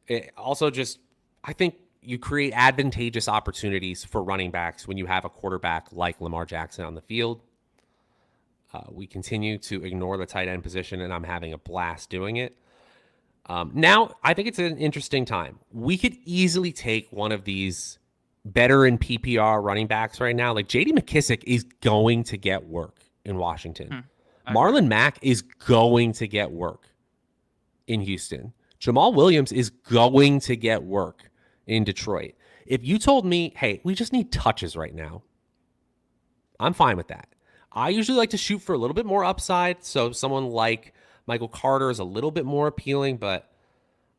it also just, I think you create advantageous opportunities for running backs when you have a quarterback like Lamar Jackson on the field. We continue to ignore the tight end position, and I'm having a blast doing it. Now, I think it's an interesting time. We could easily take one of these better in PPR running backs right now. Like J.D. McKissic is going to get work in Washington. Marlon Mack is going to get work in Houston. Jamal Williams is going to get work in Detroit. If you told me, hey, we just need touches right now, I'm fine with that. I usually like to shoot for a little bit more upside, so someone like Michael Carter is a little bit more appealing, but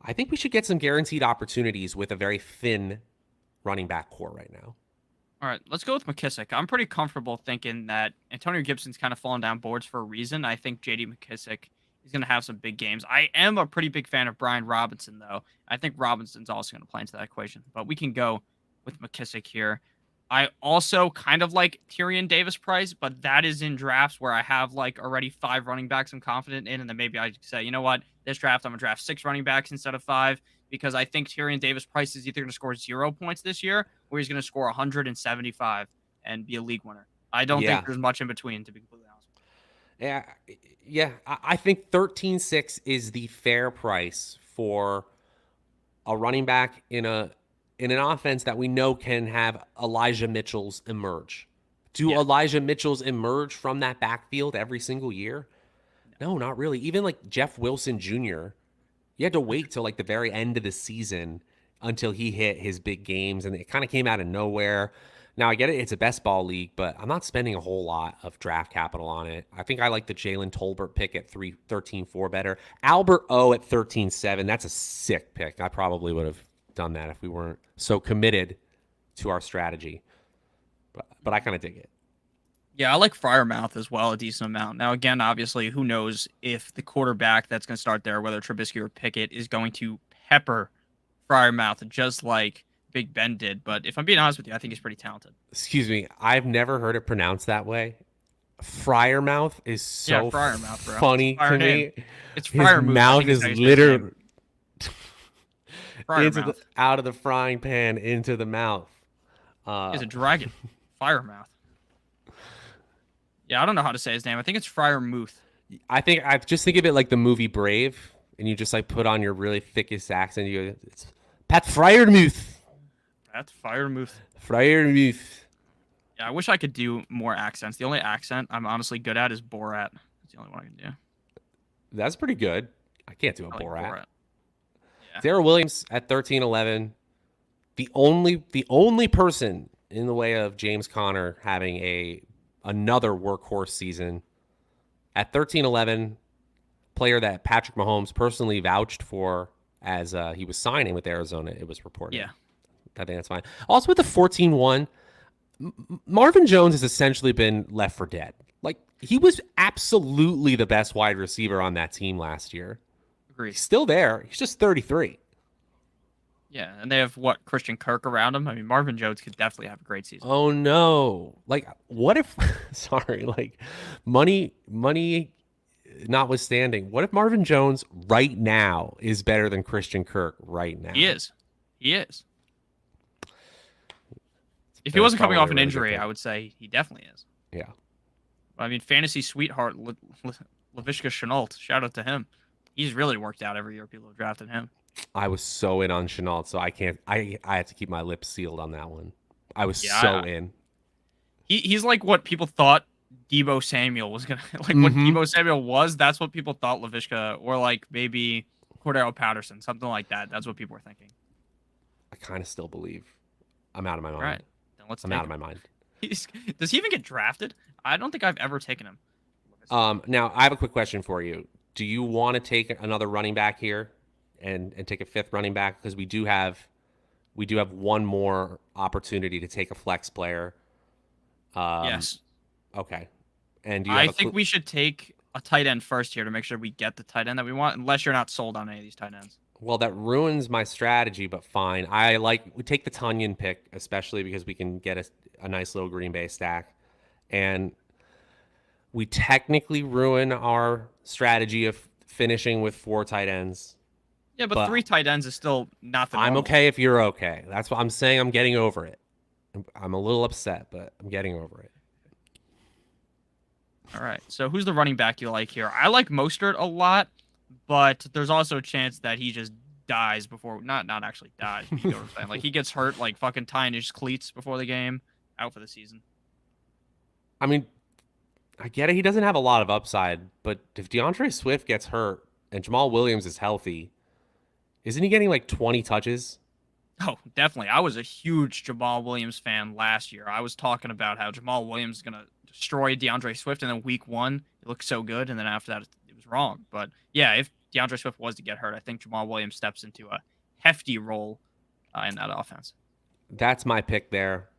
I think we should get some guaranteed opportunities with a very thin running back core right now. All right, let's go with McKissic. I'm pretty comfortable thinking that Antonio Gibson's kind of fallen down boards for a reason. I think J.D. McKissic is going to have some big games. I am a pretty big fan of Brian Robinson, though. I think Robinson's also going to play into that equation, but we can go with McKissic here. I also kind of like Tyrion Davis-Price, but that is in drafts where I have like already 5 running backs I'm confident in, and then maybe I say, you know what, this draft I'm going to draft 6 running backs instead of 5, because I think Tyrion Davis-Price is either going to score 0 points this year or he's going to score 175 and be a league winner. I don't think there's much in between, to be completely honest. Yeah. I think 13.6 is the fair price for a running back in an offense that we know can have Elijah Mitchells emerge. Do Elijah Mitchells emerge from that backfield every single year? No, not really. Even like Jeff Wilson Jr., you had to wait till like the very end of the season until he hit his big games, and it kind of came out of nowhere. Now, I get it. It's a best ball league, but I'm not spending a whole lot of draft capital on it. I think I like the Jalen Tolbert pick at 13.4 better. Albert O at 13.7. That's a sick pick. I probably would have done that if we weren't so committed to our strategy. But I kind of dig it. Yeah, I like Freiermouth as well, a decent amount. Now, again, obviously, who knows if the quarterback that's going to start there, whether Trubisky or Pickett, is going to pepper Freiermouth just like Big Ben did. But if I'm being honest with you, I think he's pretty talented. Excuse me. I've never heard it pronounced that way. Freiermouth is so Freiermouth, bro. funny to me. It's Freiermouth. His mouth is literally out of the frying pan into the mouth. He's a dragon. Firemouth. Yeah, I don't know how to say his name. I think it's Freiermuth. I just think of it like the movie Brave, and you just like put on your really thickest accent. You go, it's Pat Freiermuth. Pat Freiermuth. Freiermuth. Yeah, I wish I could do more accents. The only accent I'm honestly good at is Borat. That's the only one I can do. That's pretty good. I can't do a Borat. Yeah. Darrell Williams at 13.11. The only person in the way of James Conner having another workhorse season at 13.11, player that Patrick Mahomes personally vouched for as he was signing with Arizona, it was reported. Yeah. I think that's fine. Also with the 14.1, Marvin Jones has essentially been left for dead. Like, he was absolutely the best wide receiver on that team last year. Agreed. He's still there. He's just 33. Yeah, and they have Christian Kirk around him. I mean, Marvin Jones could definitely have a great season. Oh no! Like, what if? Sorry, like, money notwithstanding, what if Marvin Jones right now is better than Christian Kirk right now? He is. If he wasn't coming off an injury, I would say he definitely is. Yeah. I mean, fantasy sweetheart Laviska Shenault. Shout out to him. He's really worked out every year. People have drafted him. I was so in on Chenault, so I can't. I had to keep my lips sealed on that one. I was Yeah, so in. he's like what people thought Debo Samuel was gonna like. What Mm-hmm. Debo Samuel was, that's what people thought Laviska or like maybe Cordero Patterson, something like that. That's what people were thinking. I kind of still believe. I'm out of my All right, mind. then let's I'm take out of him. my mind. Does he even get drafted? I don't think I've ever taken him. Now I have a quick question for you. Do you want to take another running back here, and take a fifth running back because we do have one more opportunity to take a flex player. Um, Yes, okay. And do you have I a think we should take a tight end first here to make sure we get the tight end that we want. Unless you're not sold on any of these tight ends. Well, that ruins my strategy, but fine. We take the Tunyon pick, especially because we can get a nice little Green Bay stack. And we technically ruin our strategy of finishing with 4 tight ends. Yeah, but But 3 tight ends is still not the I'm normal. okay if you're okay. That's what I'm saying. I'm getting over it. I'm a little upset, but I'm getting over it. All right. So who's the running back you like here? I like Mostert a lot, but there's also a chance that he just dies before not actually dies, but you know what I'm saying. Like he gets hurt, like fucking tying his cleats before the game, out for the season. I mean, I get it. He doesn't have a lot of upside, but if DeAndre Swift gets hurt and Jamal Williams is healthy, isn't he getting like 20 touches? Oh, definitely. I was a huge Jamal Williams fan last year. I was talking about how Jamal Williams is gonna destroy DeAndre Swift, and then week one it looked so good, and then after that it was wrong. But yeah, if DeAndre Swift was to get hurt, I think Jamal Williams steps into a hefty role in that offense. That's my pick there.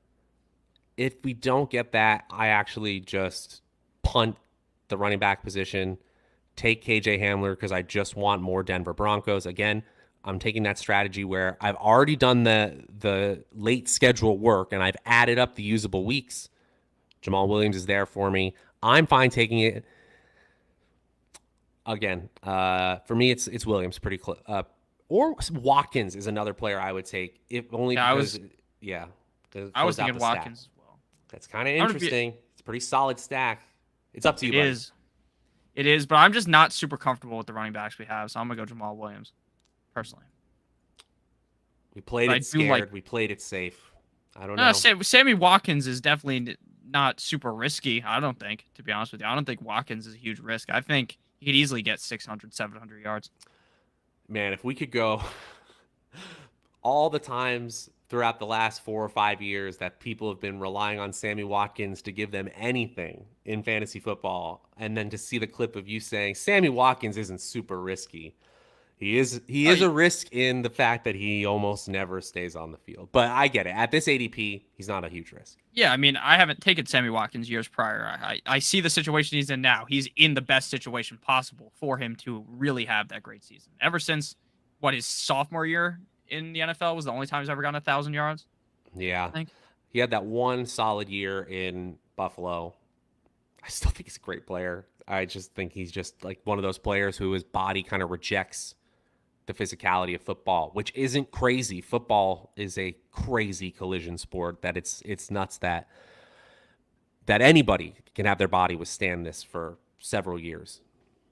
If we don't get that, I actually just punt the running back position, take KJ Hamler because I just want more Denver Broncos. Again, I'm taking that strategy where I've already done the late schedule work and I've added up the usable weeks. Jamal Williams is there for me. I'm fine taking it. Again, for me, it's Williams pretty close. Or Watkins is another player I would take, if only Yeah, because, yeah, I was fills out thinking the stack. Watkins as well. That's kind of I'm gonna be, interesting. It's a pretty solid stack. It's up to you, it buddy. is, it is, but I'm just not super comfortable with the running backs we have, so I'm gonna go Jamal Williams personally. We played But I it do scared. like We played it safe. I don't know. Sammy Watkins is definitely not super risky. I don't think, to be honest with you, I don't think Watkins is a huge risk. I think he could easily get 600, 700 yards. Man, if we could go all the times throughout the last 4 or 5 years that people have been relying on Sammy Watkins to give them anything in fantasy football, and then to see the clip of you saying Sammy Watkins isn't super risky. He is a risk in the fact that he almost never stays on the field. But I get it. At this ADP, he's not a huge risk. Yeah, I mean, I haven't taken Sammy Watkins years prior. I see the situation he's in now. He's in the best situation possible for him to really have that great season. Ever since his sophomore year in the NFL was the only time he's ever gotten 1,000 yards. Yeah. I think. He had that one solid year in Buffalo. I still think he's a great player. I just think he's just like one of those players who his body kind of rejects the physicality of football, which isn't crazy. Football is a crazy collision sport that it's nuts that anybody can have their body withstand this for several years.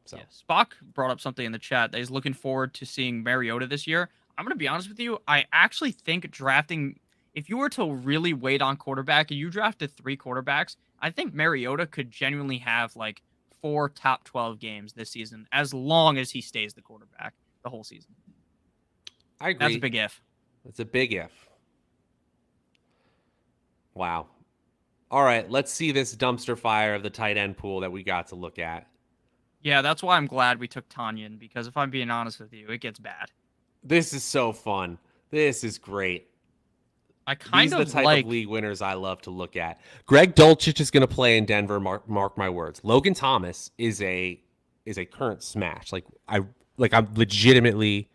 So Yeah. Spock brought up something in the chat that he's looking forward to seeing Mariota this year. I'm going to be honest with you. I actually think drafting, if you were to really wait on quarterback and you drafted 3 quarterbacks, I think Mariota could genuinely have like 4 top 12 games this season as long as he stays the quarterback the whole season. I agree. That's a big if. It's a big if. Wow. All right, let's see this dumpster fire of the tight end pool that we got to look at. Yeah, that's why I'm glad we took Tanyan, because if I'm being honest with you, it gets bad. This is so fun. This is great. I kind These are of the type like of league winners I love to look at. Greg Dulcich is going to play in Denver. Mark my words. Logan Thomas is a current smash. I'm legitimately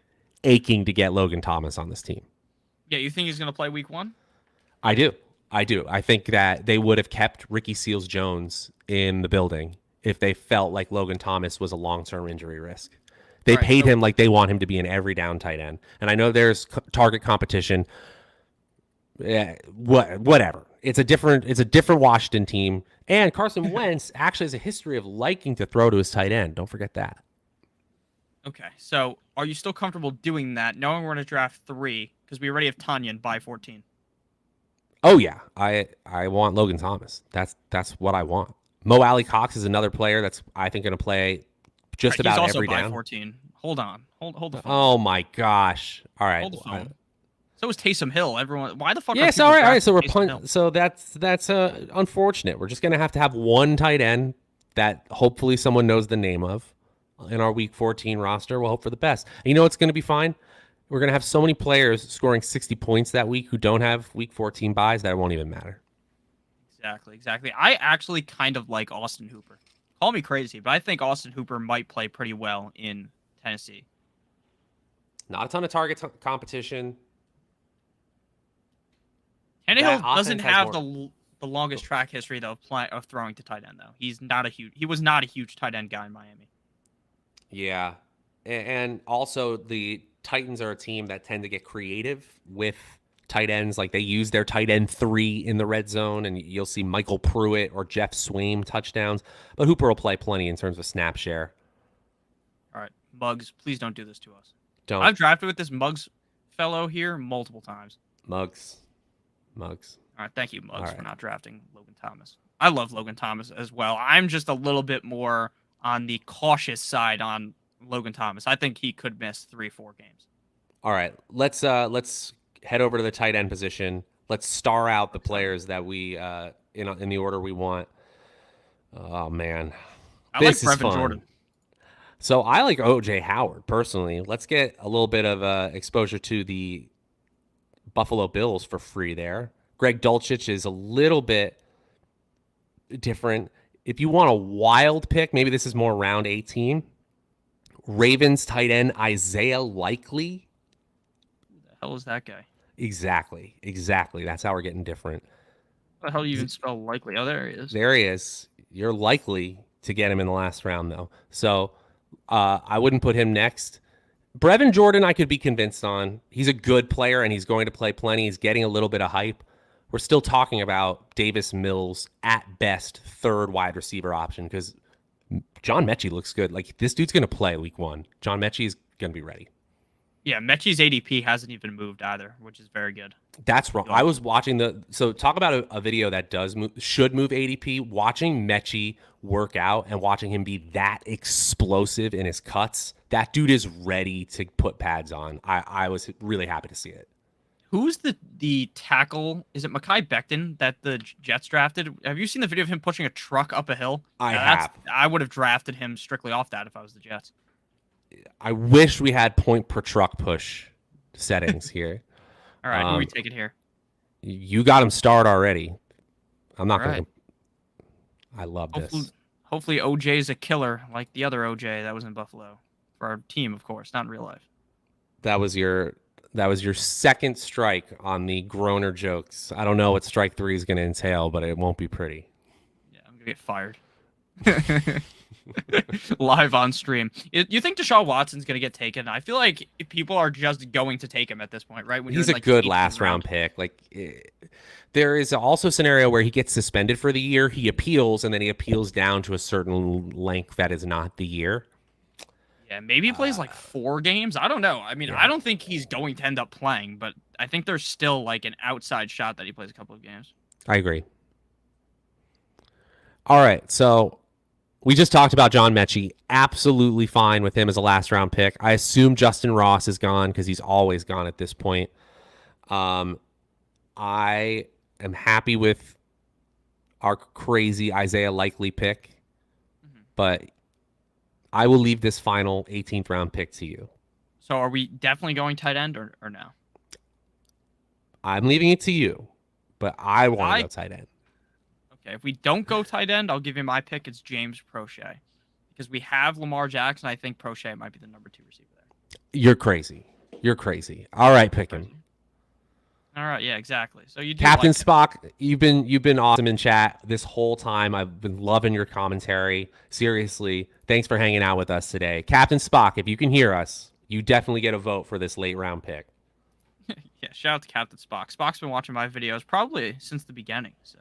aching to get Logan Thomas on this team. Yeah, you think he's going to play week 1? I do. I think that they would have kept Ricky Seals-Jones in the building if they felt like Logan Thomas was a long-term injury risk. They paid him like they want him to be an every down tight end. And I know there's target competition. Yeah, whatever. It's a different Washington team. And Carson Wentz actually has a history of liking to throw to his tight end. Don't forget that. Okay, so are you still comfortable doing that, knowing we're going to draft 3, because we already have Tanya in by 14? Oh yeah, I want Logan Thomas. That's what I want. Mo Alley Cox is another player that's I think going to play just He's about also every by down. 14. Hold on. Hold the phone. Oh my gosh! All right, Hold the phone. So is Taysom Hill. Everyone, why the fuck are yeah. So people all right. So drafting we're Taysom Hill? So that's unfortunate. We're just going to have one tight end that hopefully someone knows the name of in our Week 14 roster. We'll hope for the best. And you know what's going to be fine? We're going to have so many players scoring 60 points that week who don't have Week 14 buys that it won't even matter. Exactly. I actually kind of like Austin Hooper. Call me crazy, but I think Austin Hooper might play pretty well in Tennessee. Not a ton of target competition. Tannehill doesn't have the longest track history though of throwing to tight end though. He was not a huge tight end guy in Miami. Yeah, and also the Titans are a team that tend to get creative with tight ends. Like they use their tight end 3 in the red zone, and you'll see Michael Pruitt or Jeff Swaim touchdowns. But Hooper will play plenty in terms of snap share. All right, Muggs, please don't do this to us. Don't. I've drafted with this Muggs fellow here multiple times. Muggs. All right, thank you, Muggs, right. for not drafting Logan Thomas. I love Logan Thomas as well. I'm just a little bit more on the cautious side on Logan Thomas. I think he could miss 3-4 games. All right, let's head over to the tight end position. Let's star out the players that we in the order we want. Oh man, This like Brevin Jordan. So I like OJ Howard personally. Let's get a little bit of exposure to the Buffalo Bills for free there. Greg Dulcich is a little bit different. If you want a wild pick, maybe this is more round 18. Ravens tight end Isaiah Likely. Who the hell is that guy? Exactly. That's how we're getting different. What the hell do you even spell Likely? Oh, there he is. There he is. You're likely to get him in the last round, though. So I wouldn't put him next. Brevin Jordan, I could be convinced on. He's a good player, and he's going to play plenty. He's getting a little bit of hype. We're still talking about Davis Mills, at best, third wide receiver option, because John Mechie looks good. Like, this dude's going to play week 1. John Mechie is going to be ready. Yeah, Mechie's ADP hasn't even moved either, which is very good. That's wrong. I was watching so talk about a video that should move ADP. Watching Mechie work out and watching him be that explosive in his cuts, that dude is ready to put pads on. I was really happy to see it. Who's the tackle? Is it Mekhi Becton that the Jets drafted? Have you seen the video of him pushing a truck up a hill? I have. I would have drafted him strictly off that if I was the Jets. I wish we had point per truck push settings here. All right, who are we taking here? You got him starred already. I'm not going to. I love this. Hopefully OJ's a killer like the other OJ that was in Buffalo. For our team, of course, not in real life. That was your second strike on the Groner jokes. I don't know what strike 3 is going to entail, but it won't be pretty. Yeah, I'm going to get fired. Live on stream. You think Deshaun Watson's going to get taken? I feel like people are just going to take him at this point, right? When he's a good last round pick. Like, there is also a scenario where he gets suspended for the year. He appeals, and then he appeals down to a certain length that is not the year. Yeah, maybe he plays like 4 games. I don't know. I mean, I don't think he's going to end up playing, but I think there's still like an outside shot that he plays a couple of games. I agree. All right, so we just talked about John Mechie. Absolutely fine with him as a last round pick. I assume Justin Ross is gone because he's always gone at this point. I am happy with our crazy Isaiah Likely pick, but I will leave this final 18th round pick to you. So are we definitely going tight end or no? I'm leaving it to you, but I want to go tight end. Okay, if we don't go tight end, I'll give you my pick. It's James Prochet. Because we have Lamar Jackson. I think Prochet might be the number 2 receiver there. You're crazy. All right, pick him. All right, yeah, exactly. So you do Captain like Spock, you've been awesome in chat this whole time. I've been loving your commentary. Seriously, thanks for hanging out with us today. Captain Spock, if you can hear us, you definitely get a vote for this late round pick. Yeah, shout out to Captain Spock. Spock's been watching my videos probably since the beginning, so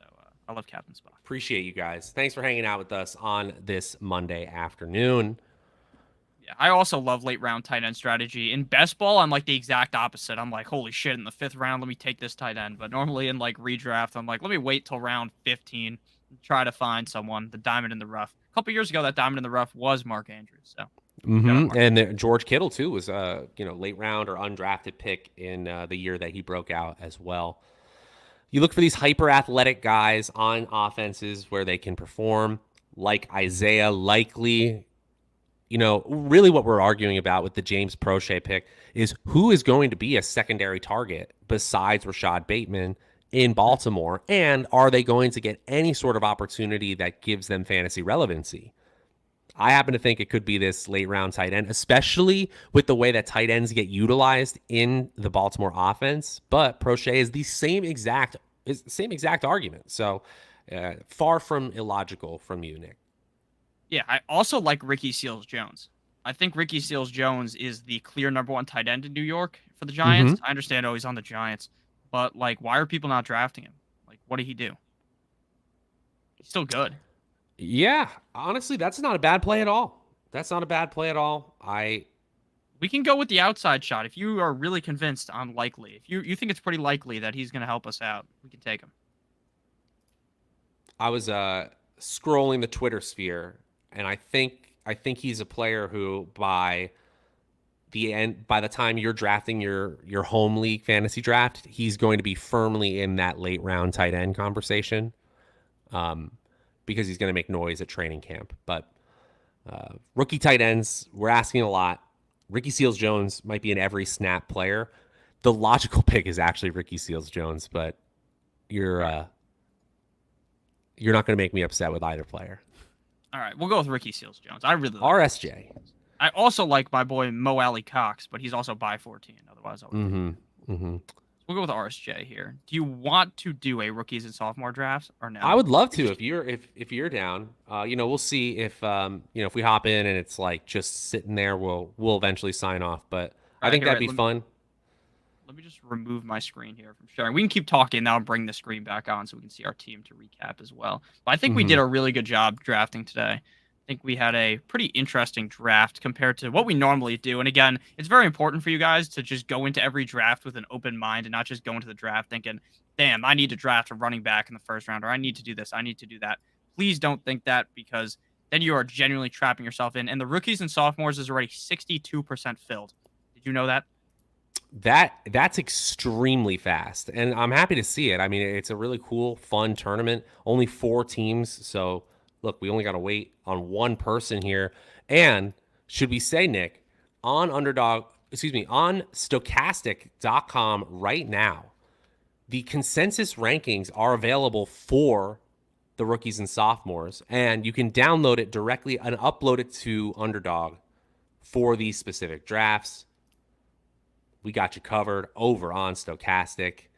I love Captain Spock. Appreciate you guys. Thanks for hanging out with us on this Monday afternoon. Yeah, I also love late round tight end strategy. In best ball, I'm like the exact opposite. I'm like, holy shit, in the 5th round, let me take this tight end. But normally in like redraft, I'm like, let me wait till round 15 and try to find someone, the diamond in the rough. A couple years ago, that diamond in the rough was Mark Andrews. So shout out Mark. And George Kittle too was late round or undrafted pick in the year that he broke out as well. You look for these hyper athletic guys on offenses where they can perform, like Isaiah Likely. Really what we're arguing about with the James Prochet pick is who is going to be a secondary target besides Rashad Bateman in Baltimore, and are they going to get any sort of opportunity that gives them fantasy relevancy? I happen to think it could be this late round tight end, especially with the way that tight ends get utilized in the Baltimore offense. But Prochet is the same exact argument. So far from illogical from you, Nick. Yeah, I also like Ricky Seals-Jones. I think Ricky Seals-Jones is the clear number 1 tight end in New York for the Giants. I understand, he's on the Giants, but like, why are people not drafting him? Like, what did he do? He's still good. Yeah, honestly, that's not a bad play at all. We can go with the outside shot if you are really convinced on Likely. If you think it's pretty likely that he's going to help us out, we can take him. I was scrolling the Twitter sphere, and I think he's a player who by the time you're drafting your home league fantasy draft, he's going to be firmly in that late round tight end conversation, because he's going to make noise at training camp. But rookie tight ends, we're asking a lot. Ricky Seals-Jones might be an every snap player. The logical pick is actually Ricky Seals-Jones, but you're not going to make me upset with either player. All right, we'll go with Ricky Seals-Jones. I really like RSJ. I also like my boy Mo Alley Cox, but he's also by 14. Otherwise, I would. We'll go with RSJ here. Do you want to do a rookies and sophomore draft or no? I would love to if you're down. We'll see if if we hop in and it's like just sitting there, we'll eventually sign off. But I think that'd be fun. Let me just remove my screen here from sharing. We can keep talking now and bring the screen back on so we can see our team to recap as well. But I think we did a really good job drafting today. I think we had a pretty interesting draft compared to what we normally do. And again, it's very important for you guys to just go into every draft with an open mind and not just go into the draft thinking, damn, I need to draft a running back in the 1st round, or I need to do this, I need to do that. Please don't think that, because then you are genuinely trapping yourself in. And the rookies and sophomores is already 62% filled. Did you know that? That's extremely fast, and I'm happy to see it. I mean, it's a really cool, fun tournament. Only 4 teams, so look, we only got to wait on one person here. And should we say, Nick, on Stokastic.com right now, the consensus rankings are available for the rookies and sophomores, and you can download it directly and upload it to Underdog for these specific drafts. We got you covered over on Stokastic.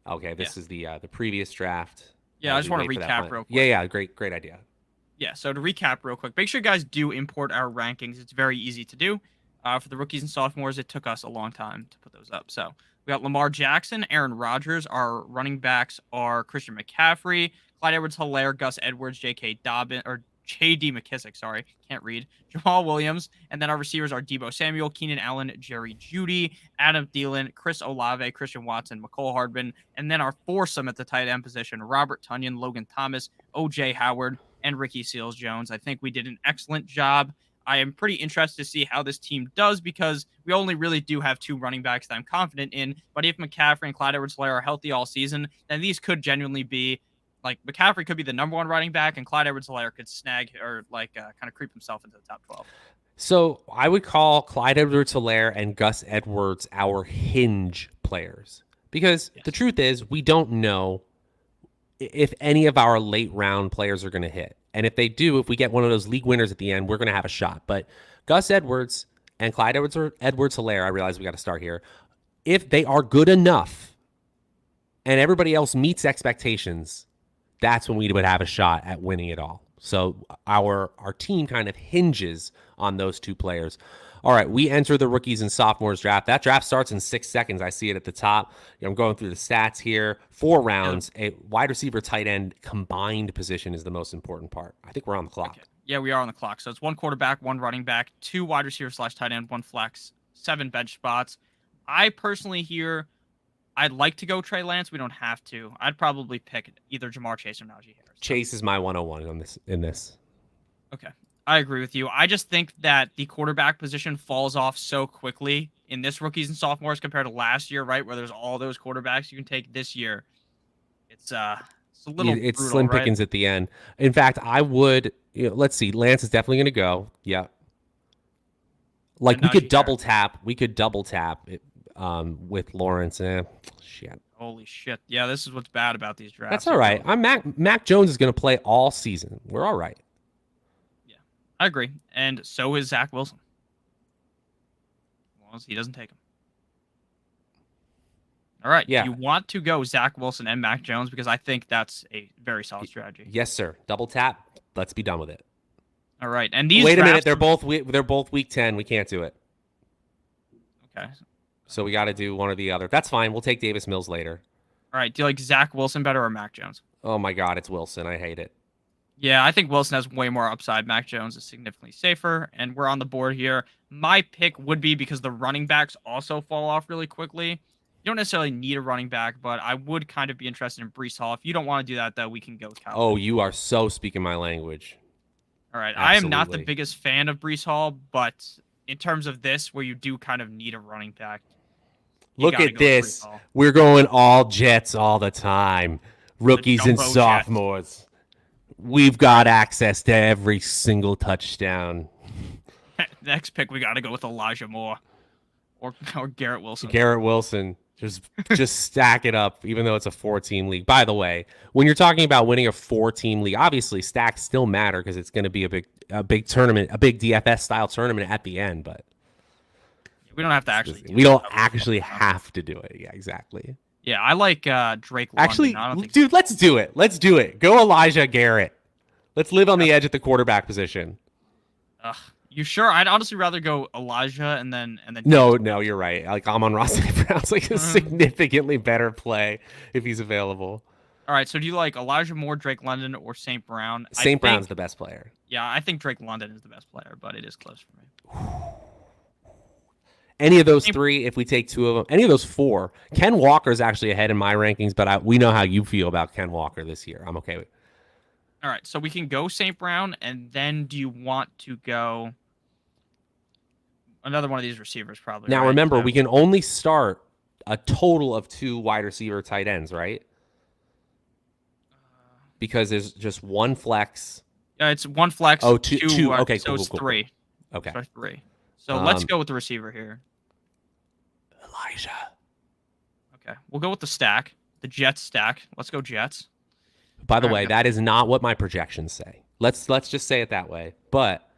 Okay, this is the previous draft. Yeah, I just want to recap real quick. Yeah, great idea. Yeah, so to recap real quick, make sure you guys do import our rankings. It's very easy to do. For the rookies and sophomores, it took us a long time to put those up. So we got Lamar Jackson, Aaron Rodgers. Our running backs are Christian McCaffrey, Clyde Edwards-Helaire, Gus Edwards, J.D. McKissick, sorry, can't read, Jamal Williams, and then our receivers are Deebo Samuel, Keenan Allen, Jerry Jeudy, Adam Thielen, Chris Olave, Christian Watson, McCole Hardman, and then our foursome at the tight end position, Robert Tonyan, Logan Thomas, O.J. Howard, and Ricky Seals-Jones. I think we did an excellent job. I am pretty interested to see how this team does, because we only really do have 2 running backs that I'm confident in, but if McCaffrey and Clyde Edwards-Helaire are healthy all season, then these could genuinely be, like, McCaffrey could be the number 1 running back, and Clyde Edwards-Helaire could snag or kind of creep himself into the top 12. So I would call Clyde Edwards-Helaire and Gus Edwards our hinge players, because the truth is we don't know if any of our late round players are going to hit. And if they do, if we get one of those league winners at the end, we're going to have a shot. But Gus Edwards and Clyde Edwards-Helaire, I realize we got to start here. If they are good enough and everybody else meets expectations, that's when we would have a shot at winning it all. So our team kind of hinges on those 2 players. All right, we enter the rookies and sophomores draft. That draft starts in 6 seconds. I see it at the top. I'm going through the stats here. 4 rounds. A wide receiver, tight end combined position is the most important part. I think we're on the clock. Okay. Yeah, we are on the clock. So it's 1 quarterback, 1 running back, 2 wide receiver / tight end, 1 flex, 7 bench spots. I personally here, I'd like to go Trey Lance. We don't have to. I'd probably pick either Jamar Chase or Najee Harris. Chase is my 101 on this in this. Okay. I agree with you. I just think that the quarterback position falls off so quickly in this rookies and sophomores compared to last year, right? Where there's all those quarterbacks you can take this year. It's a little it's brutal, slim right? pickings at the end. In fact, I would let's see. Lance is definitely going to go. Yeah. Like And we could Najee double Harris. tap. We could double tap it with Lawrence. Shit. Holy shit. Yeah, this is what's bad about these drafts. That's all right. I'm Mac Jones is going to play all season. We're all right. Yeah, I agree. And so is Zach Wilson. Well, he doesn't take him. All right. Yeah. You want to go Zach Wilson and Mac Jones because I think that's a very solid strategy. Yes, sir. Double tap. Let's be done with it. All right. And these Wait a minute. drafts- They're both week 10. We can't do it. Okay. So we got to do one or the other. That's fine. We'll take Davis Mills later. All right. Do you like Zach Wilson better or Mac Jones? Oh my God, it's Wilson. I hate it. Yeah, I think Wilson has way more upside. Mac Jones is significantly safer, and we're on the board here. My pick would be because the running backs also fall off really quickly. You don't necessarily need a running back, but I would kind of be interested in Breece Hall. If you don't want to do that, though, we can go with Kyle. Oh, you are so speaking my language. All right. I am not the Absolutely. biggest fan of Breece Hall, but in terms of this, where you do kind of need a running back, you Look gotta at go with this. Breece Hall. We're going all Jets all the time. Rookies and jumbo Jets. sophomores. We've got access to every single touchdown. Next pick, we got to go with Elijah Moore or Garrett Wilson. Garrett Wilson. Just stack it up, even though it's a 4-team league. By the way, when you're talking about winning a 4-team league, obviously stacks still matter because it's going to be a big tournament, a big DFS style tournament at the end. But We don't have to actually. we don't actually have to do it. Yeah, exactly. Yeah, I like Drake London. Actually, I don't think dude, let's do it. Let's do it. Go Elijah Garrett. Let's live on the edge at the quarterback position. You sure? I'd honestly rather go Elijah and then. No, you're right. Like Amon-Ra St. Brown's like a significantly better play if he's available. All right. So do you like Elijah Moore, Drake London, or St. Brown? St. Brown's the best player. Yeah, I think Drake London is the best player, but it is close for me. Any of those three, if we take two of them, any of those four. Ken Walker's actually ahead in my rankings, but we know how you feel about Ken Walker this year. I'm okay with. All right. So we can go St. Brown, and then do you want to go another one of these receivers? Probably. Now right? remember, we can only start a total of 2 wide receiver tight ends, right? Because there's just one flex. Yeah, it's one flex. Oh, two. Okay, so cool, it's cool. 3. Okay. So 3. So let's go with the receiver here. Elijah. Okay, we'll go with the stack, the Jets stack. Let's go Jets. By the All way, right. that is not what my projections say. Let's just say it that way. But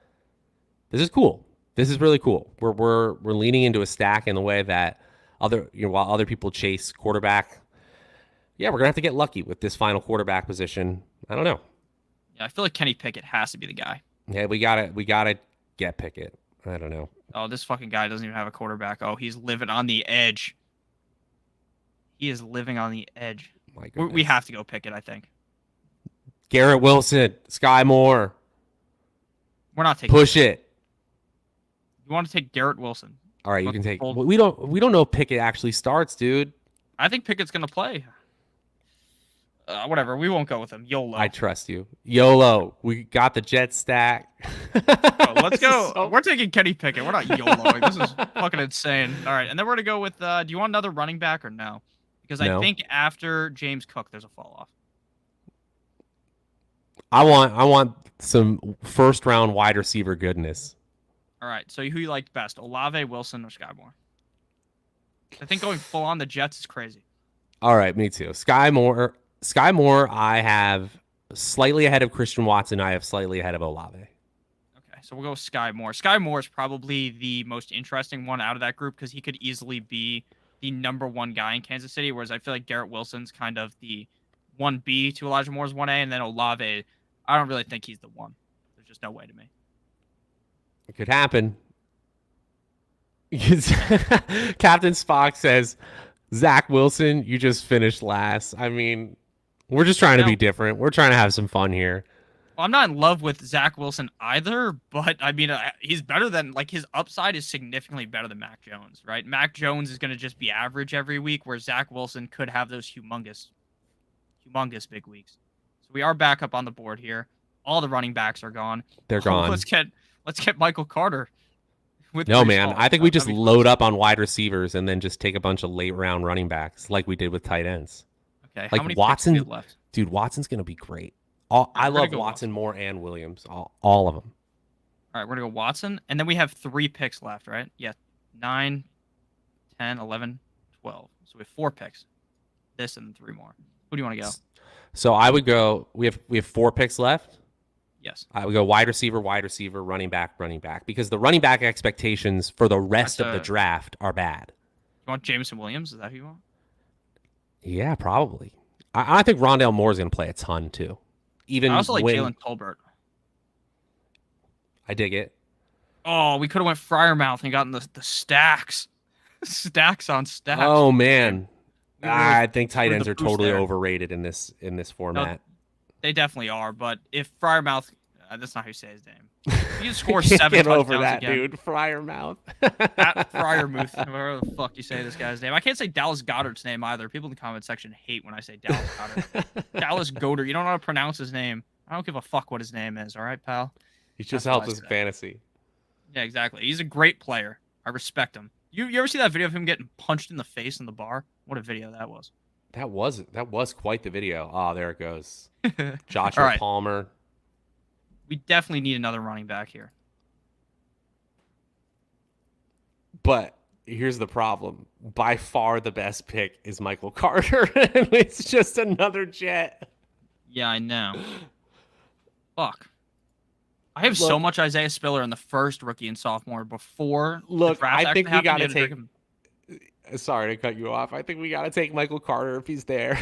this is cool. This is really cool. We're leaning into a stack in the way that while other people chase quarterback. Yeah, we're gonna have to get lucky with this final quarterback position. I don't know. Yeah, I feel like Kenny Pickett has to be the guy. Yeah, we gotta get Pickett. I don't know. Oh, this fucking guy doesn't even have a quarterback. Oh, he's living on the edge. He is living on the edge. My We goodness. have to go Pickett, I think. Garrett Wilson, Sky Moore, We're not taking. push it. You want to take Garrett Wilson? All right, you Let's can take. hold- We don't know if Pickett actually starts, dude. I think Pickett's gonna play. Whatever. We won't go with him. YOLO. I trust you. YOLO. We got the Jet stack. Let's go. We're taking Kenny Pickett. We're not YOLOing. This is fucking insane. All right, and then we're gonna go with. Do you want another running back or no? Because I No. think after James Cook, there's a fall off. I want some first round wide receiver goodness. All right. So who you liked best, Olave, Wilson, or Sky Moore? I think going full on the Jets is crazy. All right, me too. Sky Moore, I have slightly ahead of Christian Watson. I have slightly ahead of Olave. Okay, so we'll go with Sky Moore. Sky Moore is probably the most interesting one out of that group because he could easily be the #1 guy in Kansas City, whereas I feel like Garrett Wilson's kind of the 1B to Elijah Moore's 1A, and then Olave, I don't really think he's the one. There's just no way to me. It could happen. Captain Spock says, Zach Wilson, you just finished last. I mean, we're just trying to be different. We're trying to have some fun here. Well, I'm not in love with Zach Wilson either, but I mean, he's better than like his upside is significantly better than Mac Jones, right? Mac Jones is going to just be average every week, where Zach Wilson could have those humongous big weeks. So we are back up on the board here. All the running backs are gone. They're gone. Let's get Michael Carter with No, Breece man. Hall. I think we just That'd be load fun. up on wide receivers and then just take a bunch of late round running backs like we did with tight ends. Okay, Like how many picks do Watson, we have left? dude, Watson's going to be great. All I right, we're love gonna go Watson more and Williams, all of them. All right, we're gonna go Watson, and then we have 3 picks left, right? Yeah, 9, 10, 11, 12. So we have 4 picks. This and 3 more. Who do you want to go? So I would go. We have 4 picks left. Yes. I would go wide receiver, running back, because the running back expectations for the rest of the draft are bad. You want Jameson Williams? Is that who you want? Yeah, probably. I think Rondale Moore is going to play a ton too. Even I also like Jalen Tolbert. I dig it. Oh, we could have went Fryermouth and gotten the stacks. Stacks on stacks. Oh man. Really I think tight ends are totally there. overrated in this format. No, they definitely are, but if Fryermouth, that's not how you say his name. You score Can't 7 get touchdowns over that, again. dude. Fryermouth. At Fryermuth, whatever the fuck you say this guy's name. I can't say Dallas Goddard's name either. People in the comment section hate when I say Dallas Goddard. Dallas Goddard. You don't know how to pronounce his name. I don't give a fuck what his name is. All right, pal. He just helps us fantasy. Yeah, exactly. He's a great player. I respect him. You ever see that video of him getting punched in the face in the bar? What a video that was. That was quite the video. Oh, there it goes. Joshua Right. Palmer. We definitely need another running back here. But here's the problem. By far the best pick is Michael Carter. And it's just another Jet. Yeah, I know. Fuck. I have so much Isaiah Spiller in the first rookie and sophomore before the draft. I think we got to take him. Sorry to cut you off. I think we got to take Michael Carter if he's there.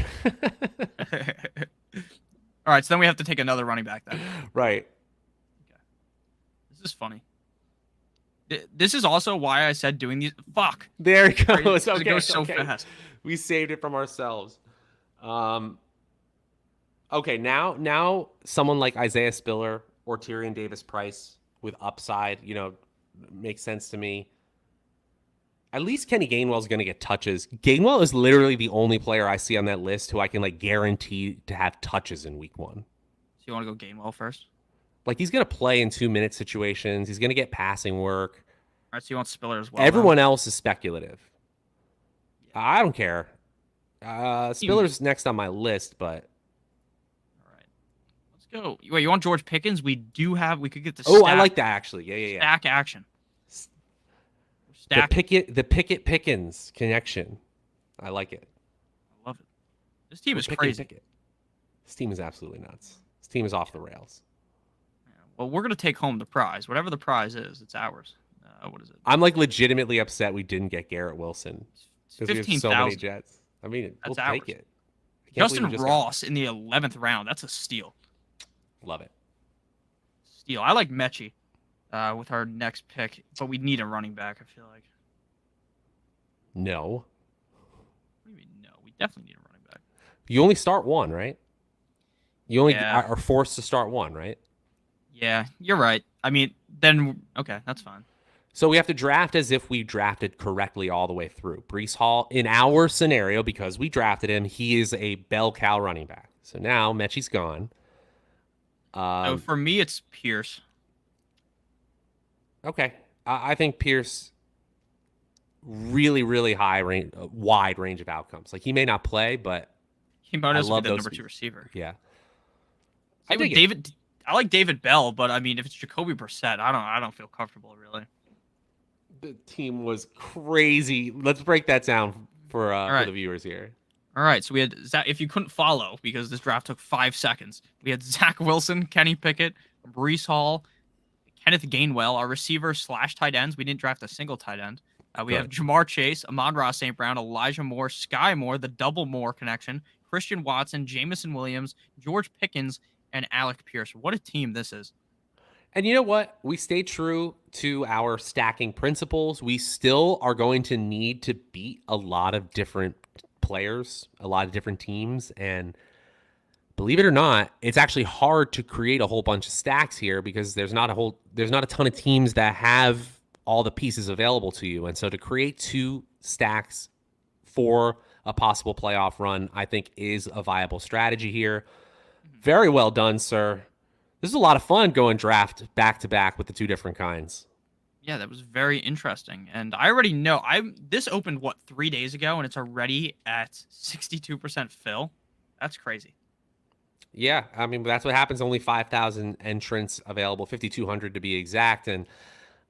All right, so then we have to take another running back then. Right. Okay. This is funny. This is also why I said doing these. Fuck. There it goes. It goes so fast. We saved it from ourselves. Okay, now someone like Isaiah Spiller or Tyrion Davis-Price with upside, makes sense to me. At least Kenny Gainwell is going to get touches. Gainwell is literally the only player I see on that list who I can guarantee to have touches in week 1. So you want to go Gainwell first? He's going to play in 2-minute situations. He's going to get passing work. All right, so you want Spiller as well. Everyone else is speculative. Yeah. I don't care. Spiller's next on my list, but go. Wait, you want George Pickens? We could get the stack. Oh, I like that actually. Yeah. Stack action. Stack. The Pickett Pickens connection. I like it. I love it. This team is crazy. This team is absolutely nuts. This team is off the rails. Yeah, well, we're gonna take home the prize. Whatever the prize is, it's ours. What is it? I'm legitimately upset we didn't get Garrett Wilson because we have so many Jets. I mean, we'll take it. Justin Ross in the 11th round. That's a steal. Love it. Steal. I like Mechie with our next pick, but we need a running back, I feel like. No. What do you mean no? We definitely need a running back. You only start one, right? You only are forced to start one, right? Yeah, you're right. I mean, then, okay, that's fine. So we have to draft as if we drafted correctly all the way through. Breece Hall, in our scenario, because we drafted him, he is a bell cow running back. So now Mechie's gone. So for me, it's Pierce. Okay. I think Pierce really, really wide range of outcomes. He may not play, but he might as well be the number 2 receiver. Yeah. I like David Bell, but I mean, if it's Jacoby Brissett, I don't feel comfortable really. The team was crazy. Let's break that down for the viewers here. All right, so we had Zach. If you couldn't follow, because this draft took 5 seconds, we had Zach Wilson, Kenny Pickett, Breece Hall, Kenneth Gainwell, our receivers / tight ends. We didn't draft a single tight end. We have Jamar Chase, Amon-Ra St. Brown, Elijah Moore, Sky Moore, the double Moore connection, Christian Watson, Jameson Williams, George Pickens, and Alec Pierce. What a team this is. And you know what? We stayed true to our stacking principles. We still are going to need to beat a lot of different players, a lot of different teams, and believe it or not, it's actually hard to create a whole bunch of stacks here because there's not a ton of teams that have all the pieces available to you. And so to create 2 stacks for a possible playoff run, I think is a viable strategy here. Very well done, sir. This is a lot of fun going draft back to back with the 2 different kinds. Yeah, that was very interesting. And I already know this opened 3 days ago and it's already at 62% fill. That's crazy. Yeah, I mean, that's what happens. Only 5,000 entrants available, 5,200 to be exact. And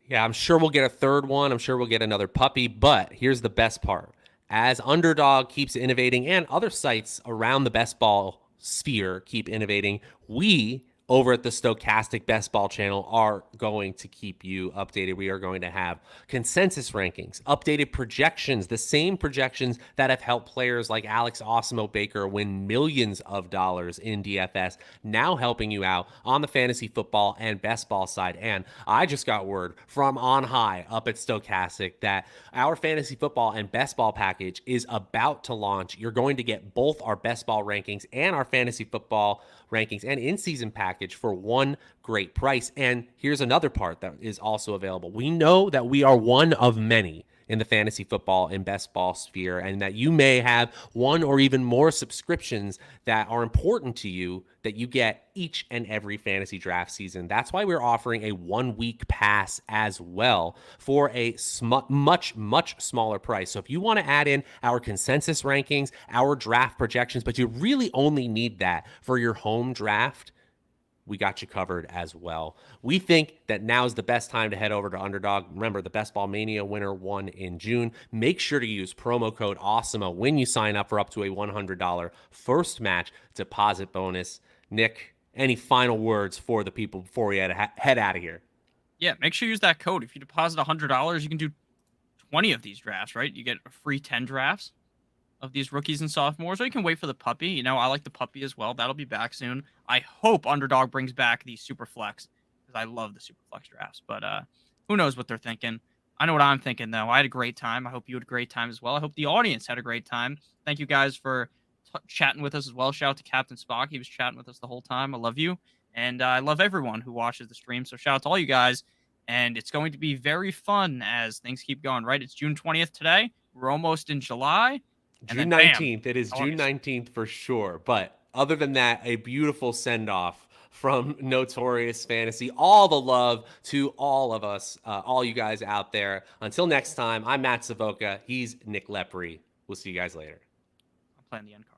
yeah, I'm sure we'll get a third one. I'm sure we'll get another puppy. But here's the best part. As Underdog keeps innovating and other sites around the best ball sphere keep innovating, we over at the Stochastic Best Ball channel are going to keep you updated. We are going to have consensus rankings, updated projections, the same projections that have helped players like Alex Osimo Baker win millions of dollars in DFS, now helping you out on the fantasy football and best ball side. And I just got word from on high up at Stochastic that our fantasy football and best ball package is about to launch. You're going to get both our best ball rankings and our fantasy football rankings and in-season package for one great price. And here's another part that is also available. We know that we are one of many in the fantasy football and best ball sphere, and that you may have one or even more subscriptions that are important to you that you get each and every fantasy draft season. That's why we're offering a 1-week pass as well for a much smaller price. So if you want to add in our consensus rankings, our draft projections, but you really only need that for your home draft, we got you covered as well. We think that now is the best time to head over to Underdog. Remember, the Best Ball Mania winner won in June. Make sure to use promo code AWESOME when you sign up for up to a $100 first match deposit bonus. Nick, any final words for the people before we head out of here? Yeah, make sure you use that code. If you deposit $100, you can do 20 of these drafts, right? You get a free 10 drafts of these rookies and sophomores, or you can wait for the puppy. You know, I like the puppy as well. That'll be back soon. I hope Underdog brings back the super flex because I love the super flex drafts. But who knows what they're thinking? I know what I'm thinking though. I had a great time. I hope you had a great time as well. I hope the audience had a great time. Thank you guys for chatting with us as well. Shout out to Captain Spock. He was chatting with us the whole time. I love you, and I love everyone who watches the stream. So shout out to all you guys. And it's going to be very fun as things keep going. Right? It's June 20th today. We're almost in July. June 19th. It is June 19th for sure. But other than that, a beautiful send-off from Notorious Fantasy. All the love to all of us, all you guys out there. Until next time, I'm Matt Savoca. He's Nick Lepri. We'll see you guys later. I'm playing the end card.